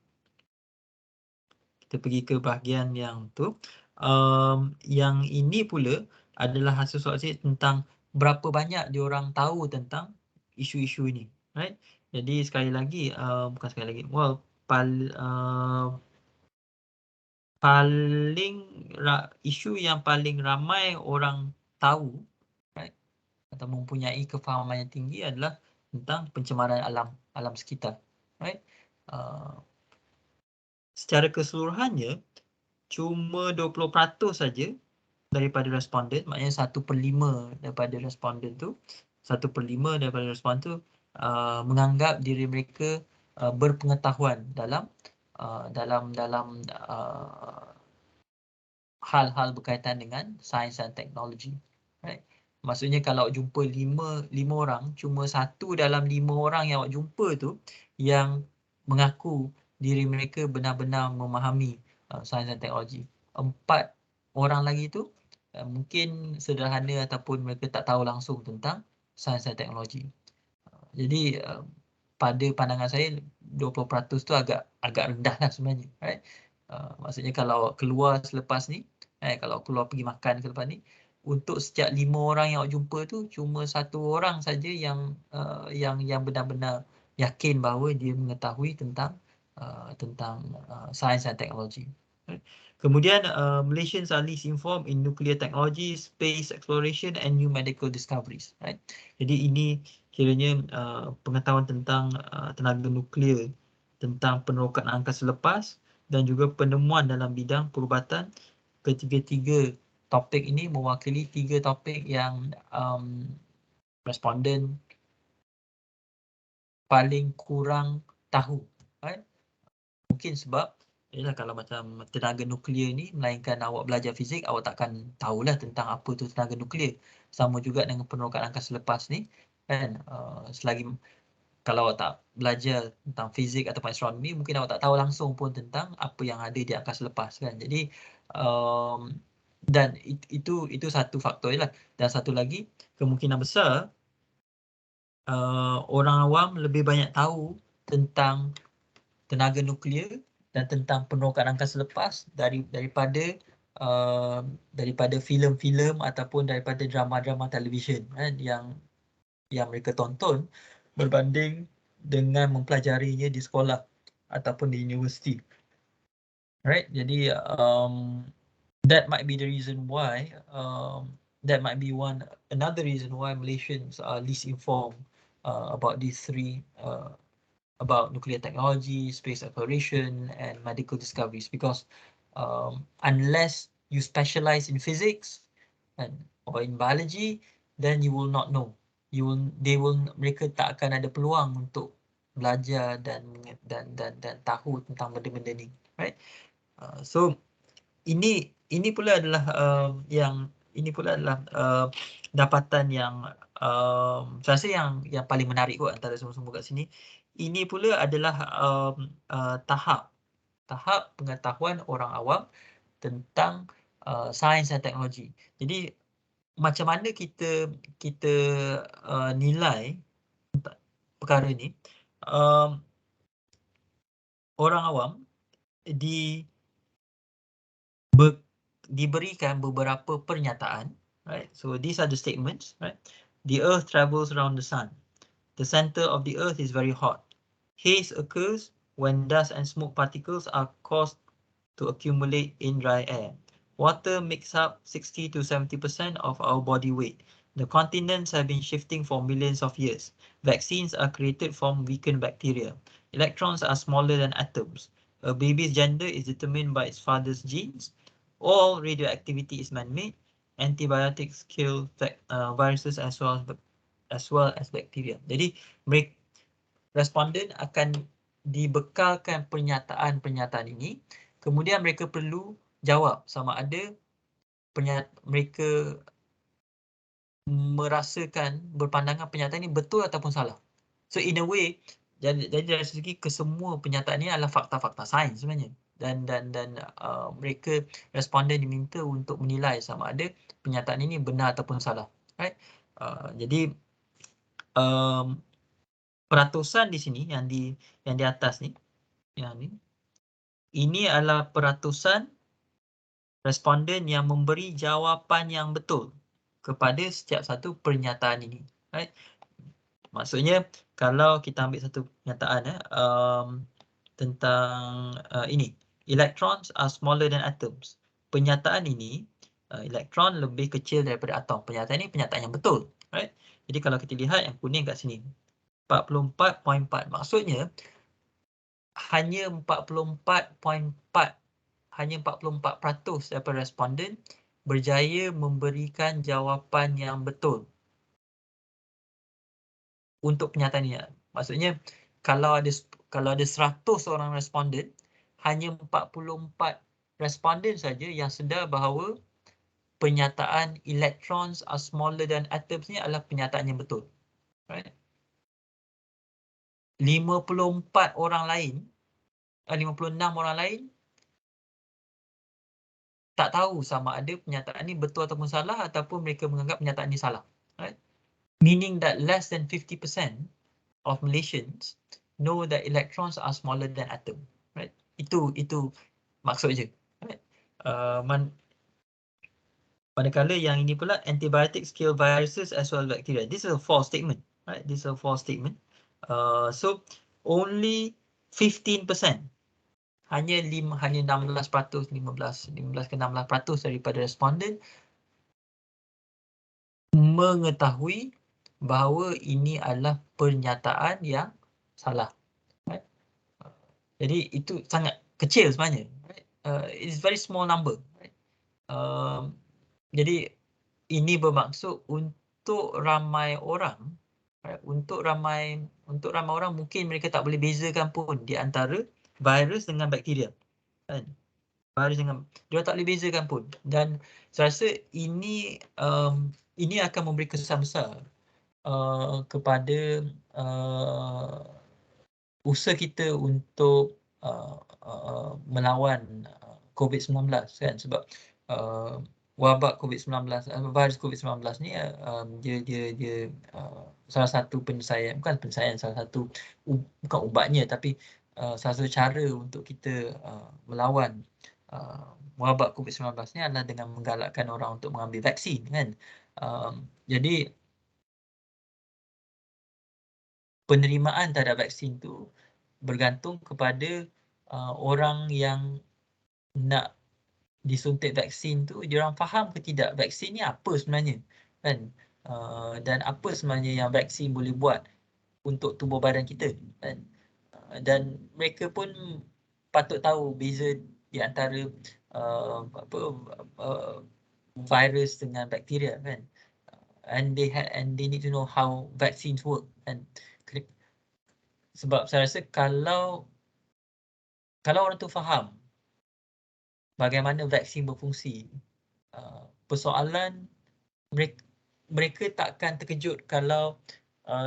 Kita pergi ke bahagian yang tu. Yang ini pula adalah hasil soal tentang berapa banyak diorang tahu tentang isu-isu ini. Right? Jadi sekali lagi, bukan sekali lagi, well, isu yang paling ramai orang tahu, right, atau mempunyai kefahaman yang tinggi adalah tentang pencemaran alam sekitar. Right? Secara keseluruhannya, cuma 20% saja daripada responden, maknanya 1/5 daripada responden tu, 1/5 daripada responden tu menganggap diri mereka berpengetahuan dalam hal-hal berkaitan dengan sains dan teknologi. Right? Maksudnya kalau awak jumpa 5 orang, cuma 1 dalam 5 orang yang awak jumpa tu yang mengaku diri mereka benar-benar memahami sains dan teknologi. 4 orang lagi tu mungkin sederhana ataupun mereka tak tahu langsung tentang sains dan teknologi. Jadi pada pandangan saya 20% tu agak rendah lah sebenarnya. Right? Maksudnya kalau awak keluar selepas ni, kalau keluar pergi makan selepas ni, untuk setiap 5 orang yang awak jumpa tu cuma 1 orang saja yang benar-benar yakin bahawa dia mengetahui tentang sains dan teknologi. Kemudian Malaysians are least informed in nuclear technology, space exploration and new medical discoveries. Right? Jadi ini kiranya pengetahuan tentang tenaga nuklear, tentang penerokan angkasa lepas dan juga penemuan dalam bidang perubatan. Ketiga-tiga topik ini mewakili 3 topik yang responden paling kurang tahu. Right? Mungkin sebab kalau macam tenaga nuklear ni, melainkan awak belajar fizik, awak takkan tahulah tentang apa tu tenaga nuklear. Sama juga dengan penerokan angkasa lepas ni, kan, selagi kalau awak tak belajar tentang fizik ataupun astronomi, mungkin awak tak tahu langsung pun tentang apa yang ada di angkasa lepas, kan. Jadi dan itu satu faktor je lah. Dan satu lagi, kemungkinan besar orang awam lebih banyak tahu tentang tenaga nuklear dan tentang penerokan angkasa lepas daripada filem-filem ataupun daripada drama-drama televisyen, kan, yang mereka tonton berbanding dengan mempelajarinya di sekolah ataupun di universiti. Right? Jadi that might be the reason why another reason why Malaysians are least informed about these three about nuclear technology, space exploration, and medical discoveries. Because unless you specialize in physics or in biology, then you will not know. Mereka tak akan ada peluang untuk belajar dan tahu tentang benda-benda ni, right? So ini pula adalah dapatan yang saya rasa yang paling menarik kot antara semua-semua kat sini. Ini pula adalah tahap pengetahuan orang awam tentang sains dan teknologi. Jadi macam mana kita nilai perkara ni? Orang awam diberikan beberapa pernyataan, right? So these are the statements, right? The earth travels around the sun. The center of the earth is very hot. Haze occurs when dust and smoke particles are caused to accumulate in dry air. Water makes up 60 to 70% of our body weight. The continents have been shifting for millions of years. Vaccines are created from weakened bacteria. Electrons are smaller than atoms. A baby's gender is determined by its father's genes. All radioactivity is man-made. Antibiotics kill viruses as well as bacteria. Jadi responden akan dibekalkan pernyataan-pernyataan ini, kemudian mereka perlu jawab sama ada mereka merasakan berpandangan pernyataan ini betul ataupun salah. So in a way, jadi dari segi kesemua pernyataan ini adalah fakta-fakta sains sebenarnya. Dan mereka responden diminta untuk menilai sama ada pernyataan ini benar ataupun salah. Right? Jadi peratusan di sini yang di atas ni, yang ni, ini adalah peratusan responden yang memberi jawapan yang betul kepada setiap satu pernyataan ini. Right? Maksudnya kalau kita ambil satu pernyataan tentang ini, electrons are smaller than atoms. Pernyataan ini, elektron lebih kecil daripada atom. Pernyataan ini pernyataan yang betul. Right? Jadi kalau kita lihat yang kuning kat sini, 44.4. Maksudnya hanya 44.4 daripada responden berjaya memberikan jawapan yang betul untuk pernyataan ini. Maksudnya kalau ada 100 orang responden, hanya 44 responden saja yang sedar bahawa pernyataan electrons are smaller than atoms ni adalah pernyataan yang betul. Right? 54 orang lain, 56 orang lain tak tahu sama ada pernyataan ni betul ataupun salah, ataupun mereka menganggap pernyataan ni salah. Right? Meaning that less than 50% of Malaysians know that electrons are smaller than atom. Right? Itu maksud je. Right? Manakala yang ini pula antibiotics kill viruses as well as bacteria. This is a false statement. Right? This is a false statement. So only 15%, hanya 16%, 15 ke 16% daripada responden mengetahui bahawa ini adalah pernyataan yang salah. Right? Jadi itu sangat kecil sebenarnya. Right? It's very small number. Right? Jadi ini bermaksud untuk ramai orang, right? Untuk ramai orang mungkin mereka tak boleh bezakan pun di antara virus dengan bakteria. Kan? Virus dengan dia tak boleh bezakan pun. Dan saya rasa ini akan memberi kesan besar kepada usaha kita untuk melawan COVID-19 kan, sebab wabak COVID-19, virus COVID-19 ni dia salah satu penyelesaian, salah satu bukan ubatnya, tapi salah satu cara untuk kita melawan wabak COVID-19 ni adalah dengan menggalakkan orang untuk mengambil vaksin kan. Jadi penerimaan terhadap vaksin tu bergantung kepada orang yang nak disuntik vaksin tu, dia orang faham ke tidak vaksin ni apa sebenarnya kan, dan apa sebenarnya yang vaksin boleh buat untuk tubuh badan kita kan. Dan mereka pun patut tahu beza di antara virus dengan bakteria kan, and they need to know how vaccines work kan. Sebab saya rasa kalau orang tu faham bagaimana vaksin berfungsi, persoalan mereka takkan terkejut kalau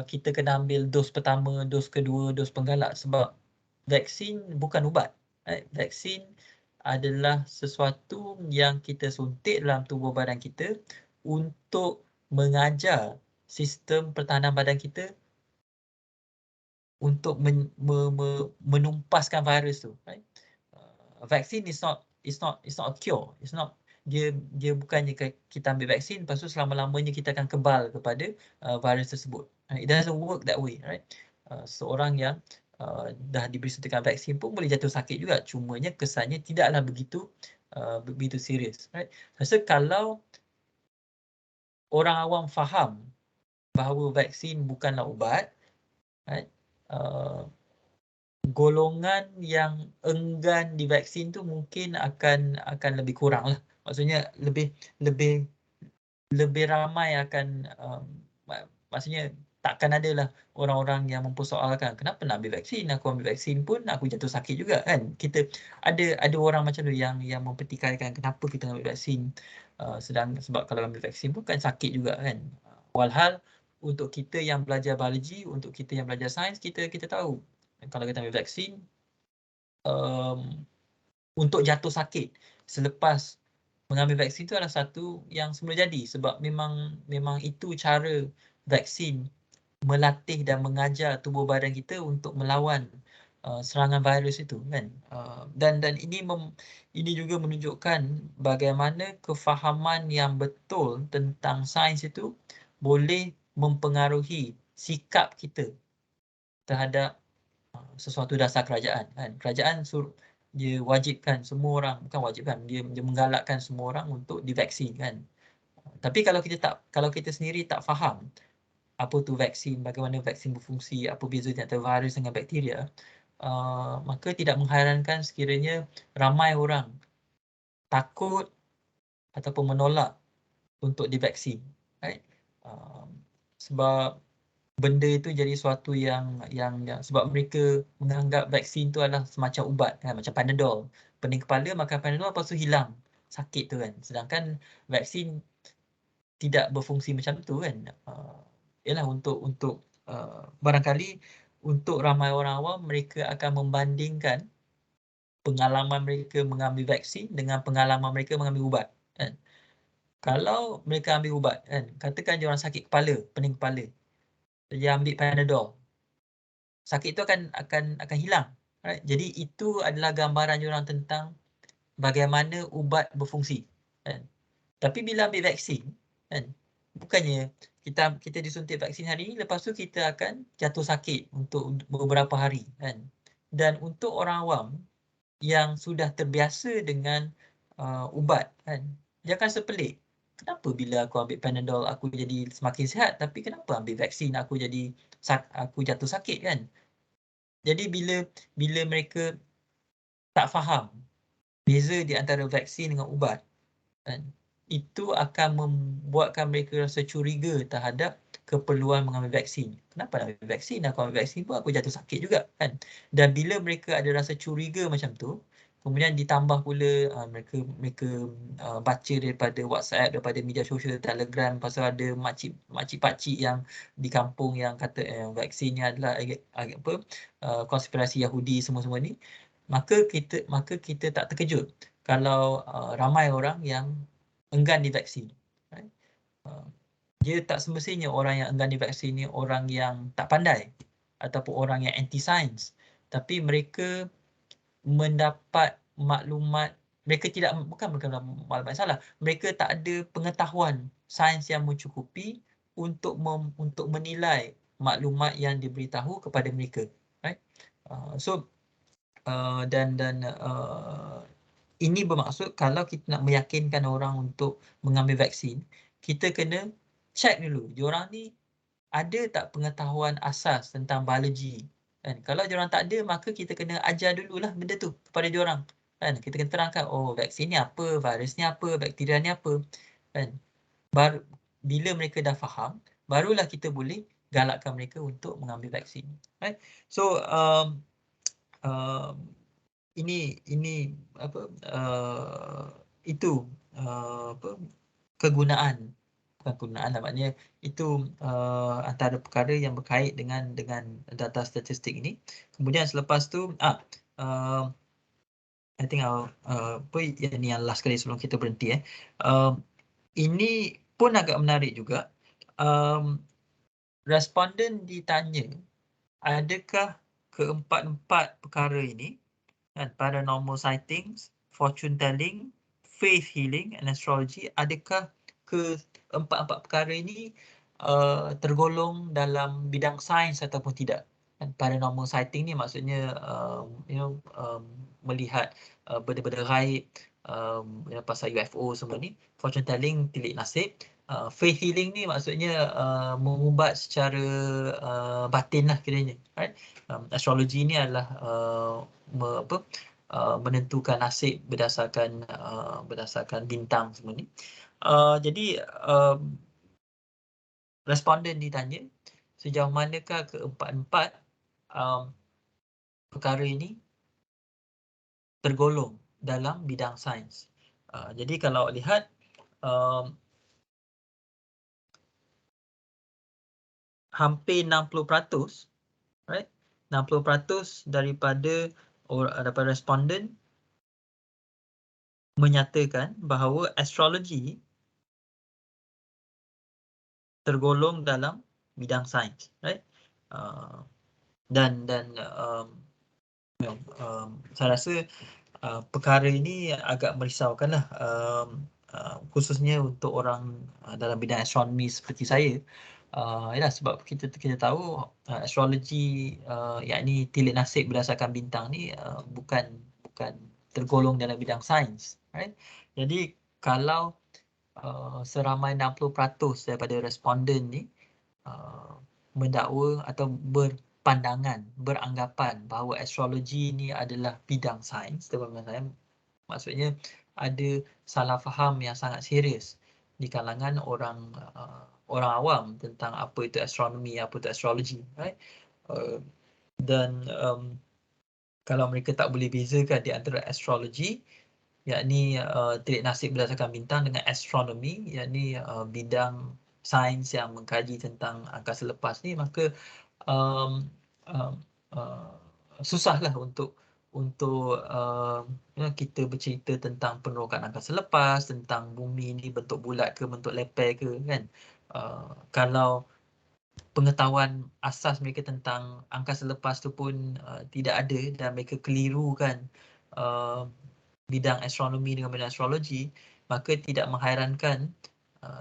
kita kena ambil dos pertama, dos kedua, dos penggalak, sebab vaksin bukan ubat. Right? Vaksin adalah sesuatu yang kita suntik dalam tubuh badan kita untuk mengajar sistem pertahanan badan kita untuk menumpaskan virus tu. Right? Vaksin is not a cure. It's not, dia bukannya kita ambil vaksin lepas tu selama-lamanya kita akan kebal kepada virus tersebut. It doesn't work that way, right? Seorang yang dah diberi suntikan vaksin pun boleh jatuh sakit juga, cumanya kesannya tidaklah begitu serius, right? Rasa kalau orang awam faham bahawa vaksin bukanlah ubat, right? Golongan yang enggan divaksin tu mungkin akan lebih kurang lah. Maksudnya lebih ramai akan maksudnya takkan adalah orang-orang yang mempersoalkan kenapa nak ambil vaksin, aku ambil vaksin pun aku jatuh sakit juga kan. Kita ada orang macam tu yang mempertikaikan kenapa kita ambil vaksin, sebab kalau ambil vaksin pun kan sakit juga kan. Walhal untuk kita yang belajar biologi, untuk kita yang belajar sains, kita tahu kalau kita ambil vaksin, untuk jatuh sakit selepas mengambil vaksin itu adalah satu yang semula jadi, sebab memang itu cara vaksin melatih dan mengajar tubuh badan kita untuk melawan serangan virus itu, kan. Dan ini juga menunjukkan bagaimana kefahaman yang betul tentang sains itu boleh mempengaruhi sikap kita terhadap sesuatu dasar kerajaan, kan. Kerajaan dia wajibkan semua orang, bukan wajibkan, dia menggalakkan semua orang untuk divaksin, kan. Tapi kalau kita sendiri tak faham apa tu vaksin, bagaimana vaksin berfungsi, apa beza di antara virus dengan bakteria, maka tidak mengherankan sekiranya ramai orang takut ataupun menolak untuk divaksin, right? Sebab benda itu jadi suatu yang sebab mereka menganggap vaksin tu adalah semacam ubat, kan, macam Panadol. Pening kepala makan Panadol lepas tu hilang sakit tu, kan. Sedangkan vaksin tidak berfungsi macam tu, kan. Ialah untuk barangkali untuk ramai orang awam, mereka akan membandingkan pengalaman mereka mengambil vaksin dengan pengalaman mereka mengambil ubat, kan. Kalau mereka ambil ubat, kan, katakan dia orang sakit kepala, pening kepala, dia ambil Panadol, sakit itu akan hilang, right? Jadi itu adalah gambaran dia orang tentang bagaimana ubat berfungsi, kan. Tapi bila ambil vaksin, kan, bukannya kita disuntik vaksin hari ini, lepas tu kita akan jatuh sakit untuk beberapa hari, kan. Dan untuk orang awam yang sudah terbiasa dengan ubat, kan, dia akan sepelik. Kenapa bila aku ambil Panadol aku jadi semakin sihat, tapi kenapa ambil vaksin aku jatuh sakit, kan? Jadi bila mereka tak faham beza di antara vaksin dengan ubat, kan, itu akan membuatkan mereka rasa curiga terhadap keperluan mengambil vaksin. Kenapa nak ambil vaksin? Aku ambil vaksin pun aku jatuh sakit juga, kan. Dan bila mereka ada rasa curiga macam tu, kemudian ditambah pula mereka baca daripada WhatsApp, daripada media sosial, Telegram, pasal ada makcik-pakcik yang di kampung yang kata vaksin ni adalah konspirasi Yahudi semua-semua ni, maka kita tak terkejut kalau ramai orang yang enggan divaksin, right? Dia tak semestinya orang yang enggan divaksin ni orang yang tak pandai ataupun orang yang anti sains, tapi mereka mendapat maklumat, bukan maklumat salah, mereka tak ada pengetahuan sains yang mencukupi untuk menilai maklumat yang diberitahu kepada mereka, right? So ini bermaksud kalau kita nak meyakinkan orang untuk mengambil vaksin, kita kena check dulu diorang ni ada tak pengetahuan asas tentang biologi, kan. Kalau diorang tak ada, maka kita kena ajar dululah benda tu kepada diorang, kan. Kita kena terangkan, oh vaksin ni apa, virus ni apa, bakteria ni apa, kan. Bila mereka dah faham, barulah kita boleh galakkan mereka untuk mengambil vaksin, right? So ini apa itu apa kegunaan, bukan kegunaan lah, maknanya itu antara perkara yang berkait dengan data statistik ini. Kemudian selepas tu I think apa yang last kali sebelum kita berhenti ini pun agak menarik juga. Responden ditanya, adakah keempat-empat perkara ini, paranormal sightings, fortune telling, faith healing and astrology, adakah keempat-empat perkara ini tergolong dalam bidang sains ataupun tidak? Paranormal sighting ni maksudnya melihat benda-benda gaib, pasal UFO semua ni. Fortune telling, tilik nasib. Faith healing ni maksudnya mengubat secara batin lah kiranya, right? Astrology ni adalah menentukan nasib berdasarkan bintang semua ni. Jadi responden ditanya sejauh manakah keempat-empat perkara ini tergolong dalam bidang sains. Jadi kalau lihat hampir 60%, right? 60% daripada responden menyatakan bahawa astrologi tergolong dalam bidang sains, right? Dan saya rasa perkara ini agak merisaukan lah, khususnya untuk orang dalam bidang astronomi seperti saya. Yalah, sebab kita tahu astrologi, yakni tilik nasib berdasarkan bintang ni bukan tergolong dalam bidang sains, right? Jadi kalau seramai 60% daripada responden ni mendakwa atau berpandangan, beranggapan bahawa astrologi ni adalah bidang sains, maksudnya ada salah faham yang sangat serius di kalangan orang awam tentang apa itu astronomi, apa itu astrologi, right? Dan kalau mereka tak boleh bezakan di antara astrologi, yakni tilik nasib berdasarkan bintang, dengan astronomi, yakni bidang sains yang mengkaji tentang angkasa lepas ni, maka susahlah untuk kita bercerita tentang penerokan angkasa lepas, tentang bumi ni bentuk bulat ke bentuk lepeh ke, kan? Kalau pengetahuan asas mereka tentang angkasa lepas tu pun tidak ada, dan mereka kelirukan bidang astronomi dengan bidang astrologi, maka tidak mengherankan,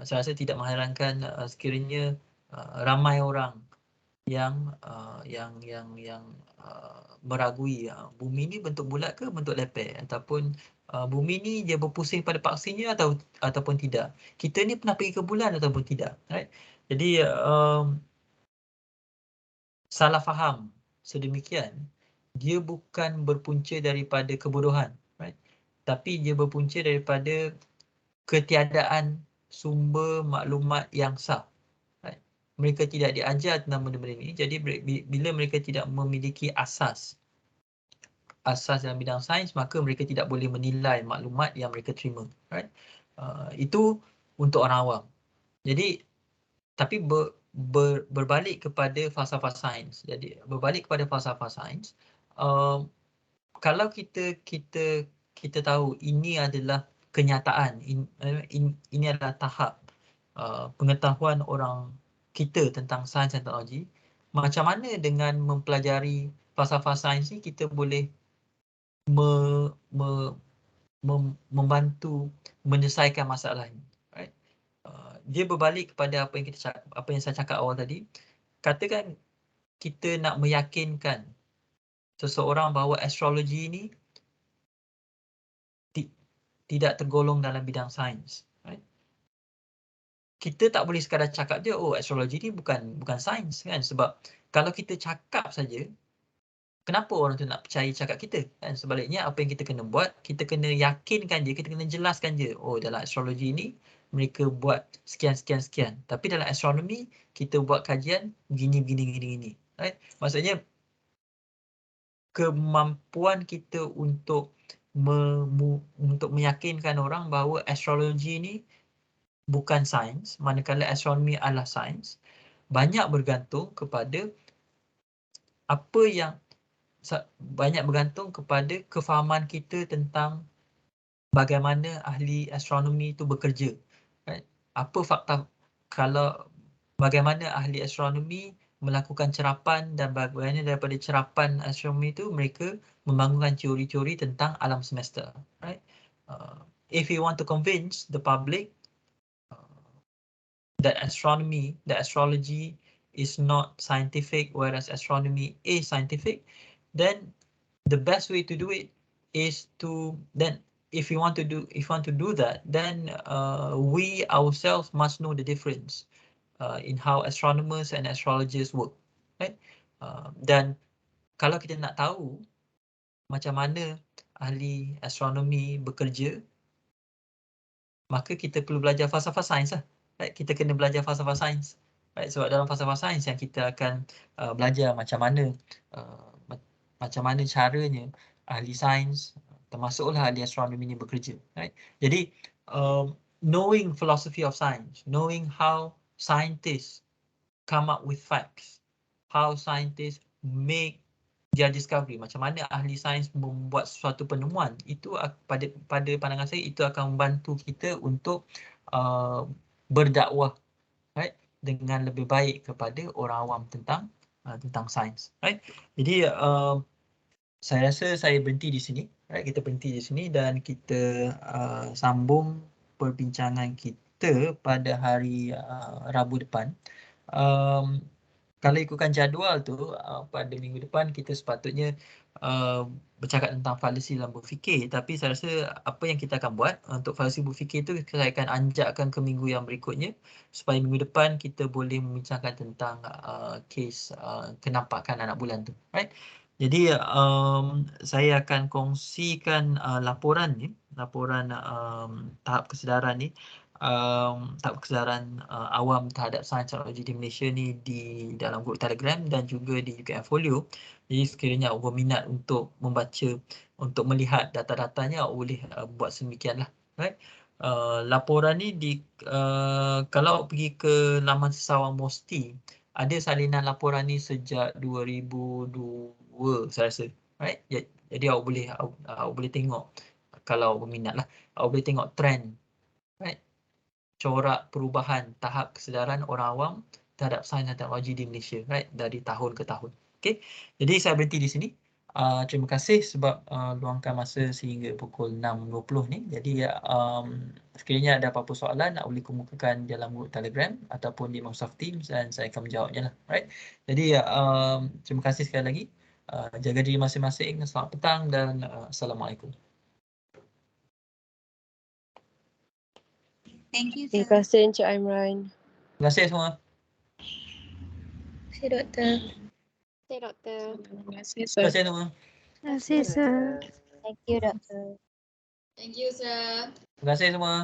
saya rasa tidak mengherankan sekiranya ramai orang yang meragui bumi ni bentuk bulat ke bentuk lepeh, ataupun bumi ni dia berpusing pada paksinya ataupun tidak. Kita ni pernah pergi ke bulan ataupun tidak, right? Jadi salah faham sedemikian, dia bukan berpunca daripada kebodohan, right? Tapi dia berpunca daripada ketiadaan sumber maklumat yang sah. Right? Mereka tidak diajar tentang benda-benda ini, jadi bila mereka tidak memiliki asas dalam bidang sains, maka mereka tidak boleh menilai maklumat yang mereka terima. Right? Itu untuk orang awam. Jadi, tapi berbalik kepada falsafah sains. Jadi, berbalik kepada falsafah sains, kalau kita tahu ini adalah kenyataan, ini adalah tahap pengetahuan orang kita tentang sains dan teknologi, macam mana dengan mempelajari falsafah sains ni kita boleh membantu menyelesaikan masalah ini, right? Dia berbalik kepada apa yang saya cakap awal tadi. Katakan kita nak meyakinkan seseorang bahawa astrologi ini tidak tergolong dalam bidang sains, right? Kita tak boleh sekadar cakap je, oh astrologi ni bukan sains, kan? Sebab kalau kita cakap saja, kenapa orang tu nak percaya cakap kita, kan? Sebaliknya apa yang kita kena buat, kita kena yakinkan je, kita kena jelaskan je, oh dalam astrologi ni mereka buat sekian. Tapi dalam astronomi kita buat kajian begini, right? Maksudnya kemampuan kita untuk meyakinkan orang bahawa astrologi ni bukan sains, manakala astronomi adalah sains, banyak bergantung kepada kefahaman kita tentang bagaimana ahli astronomi itu bekerja. Right? Apa fakta, bagaimana ahli astronomi melakukan cerapan, dan bagaimana daripada cerapan astronomi itu mereka membangunkan teori-teori tentang alam semesta. Right? If you want to convince the public that astrology is not scientific, whereas astronomy is scientific, then the best way to do it is if you want to do that, then we ourselves must know the difference in how astronomers and astrologers work, right? Dan kalau kita nak tahu macam mana ahli astronomi bekerja, maka kita perlu belajar falsafah sains lah, right? Kita kena belajar falsafah sains, right? Sebab dalam falsafah sains yang kita akan belajar macam mana caranya ahli sains, termasuklah ahli astronomi ni bekerja, right? Jadi knowing philosophy of science, knowing how scientists come up with facts, how scientists make their discovery, macam mana ahli sains membuat suatu penemuan, itu pada pandangan saya itu akan membantu kita untuk berdakwah, right? dengan lebih baik kepada orang awam tentang sains, right? Jadi saya rasa saya berhenti di sini, right? Kita berhenti di sini dan kita sambung perbincangan kita pada hari Rabu depan. Kalau ikutkan jadual tu, pada minggu depan kita sepatutnya bercakap tentang fallacy dalam berfikir, tapi saya rasa apa yang kita akan buat untuk fallacy berfikir tu saya akan anjakkan ke minggu yang berikutnya supaya minggu depan kita boleh membincangkan tentang kes kenampakan anak bulan tu, right? Jadi saya akan kongsikan laporan tahap kesedaran ni, tahap kesedaran awam terhadap sains teknologi di Malaysia ni di dalam grup Telegram dan juga di UKM Folio. Jadi sekiranya awak berminat untuk membaca, untuk melihat data-datanya, awak boleh buat sedemikianlah, right? Laporan ni kalau pergi ke laman Sesawang Mosti, ada salinan laporan ni sejak 2002 saya rasa, right? Jadi awak boleh tengok kalau awak berminat lah, awak boleh tengok trend, right? Corak perubahan tahap kesedaran orang awam terhadap sains dan teknologi di Malaysia, right? Dari tahun ke tahun. Okay, jadi saya berhenti di sini. Terima kasih sebab luangkan masa sehingga pukul 6.20 ni. Jadi sekiranya ada apa-apa soalan, nak boleh kemukakan dalam grup Telegram ataupun di Microsoft Teams dan saya akan menjawabnya lah, right? Jadi terima kasih sekali lagi. Jaga diri masing-masing. Selamat petang dan Assalamualaikum. Thank you, Terima sir. kasih Encik Imran. Terima kasih semua. Terima kasih, doktor. Terima kasih doktor. Terima kasih, Terima kasih semua. Terima kasih sir. Thank you, doktor. Thank you, sir. Terima kasih semua.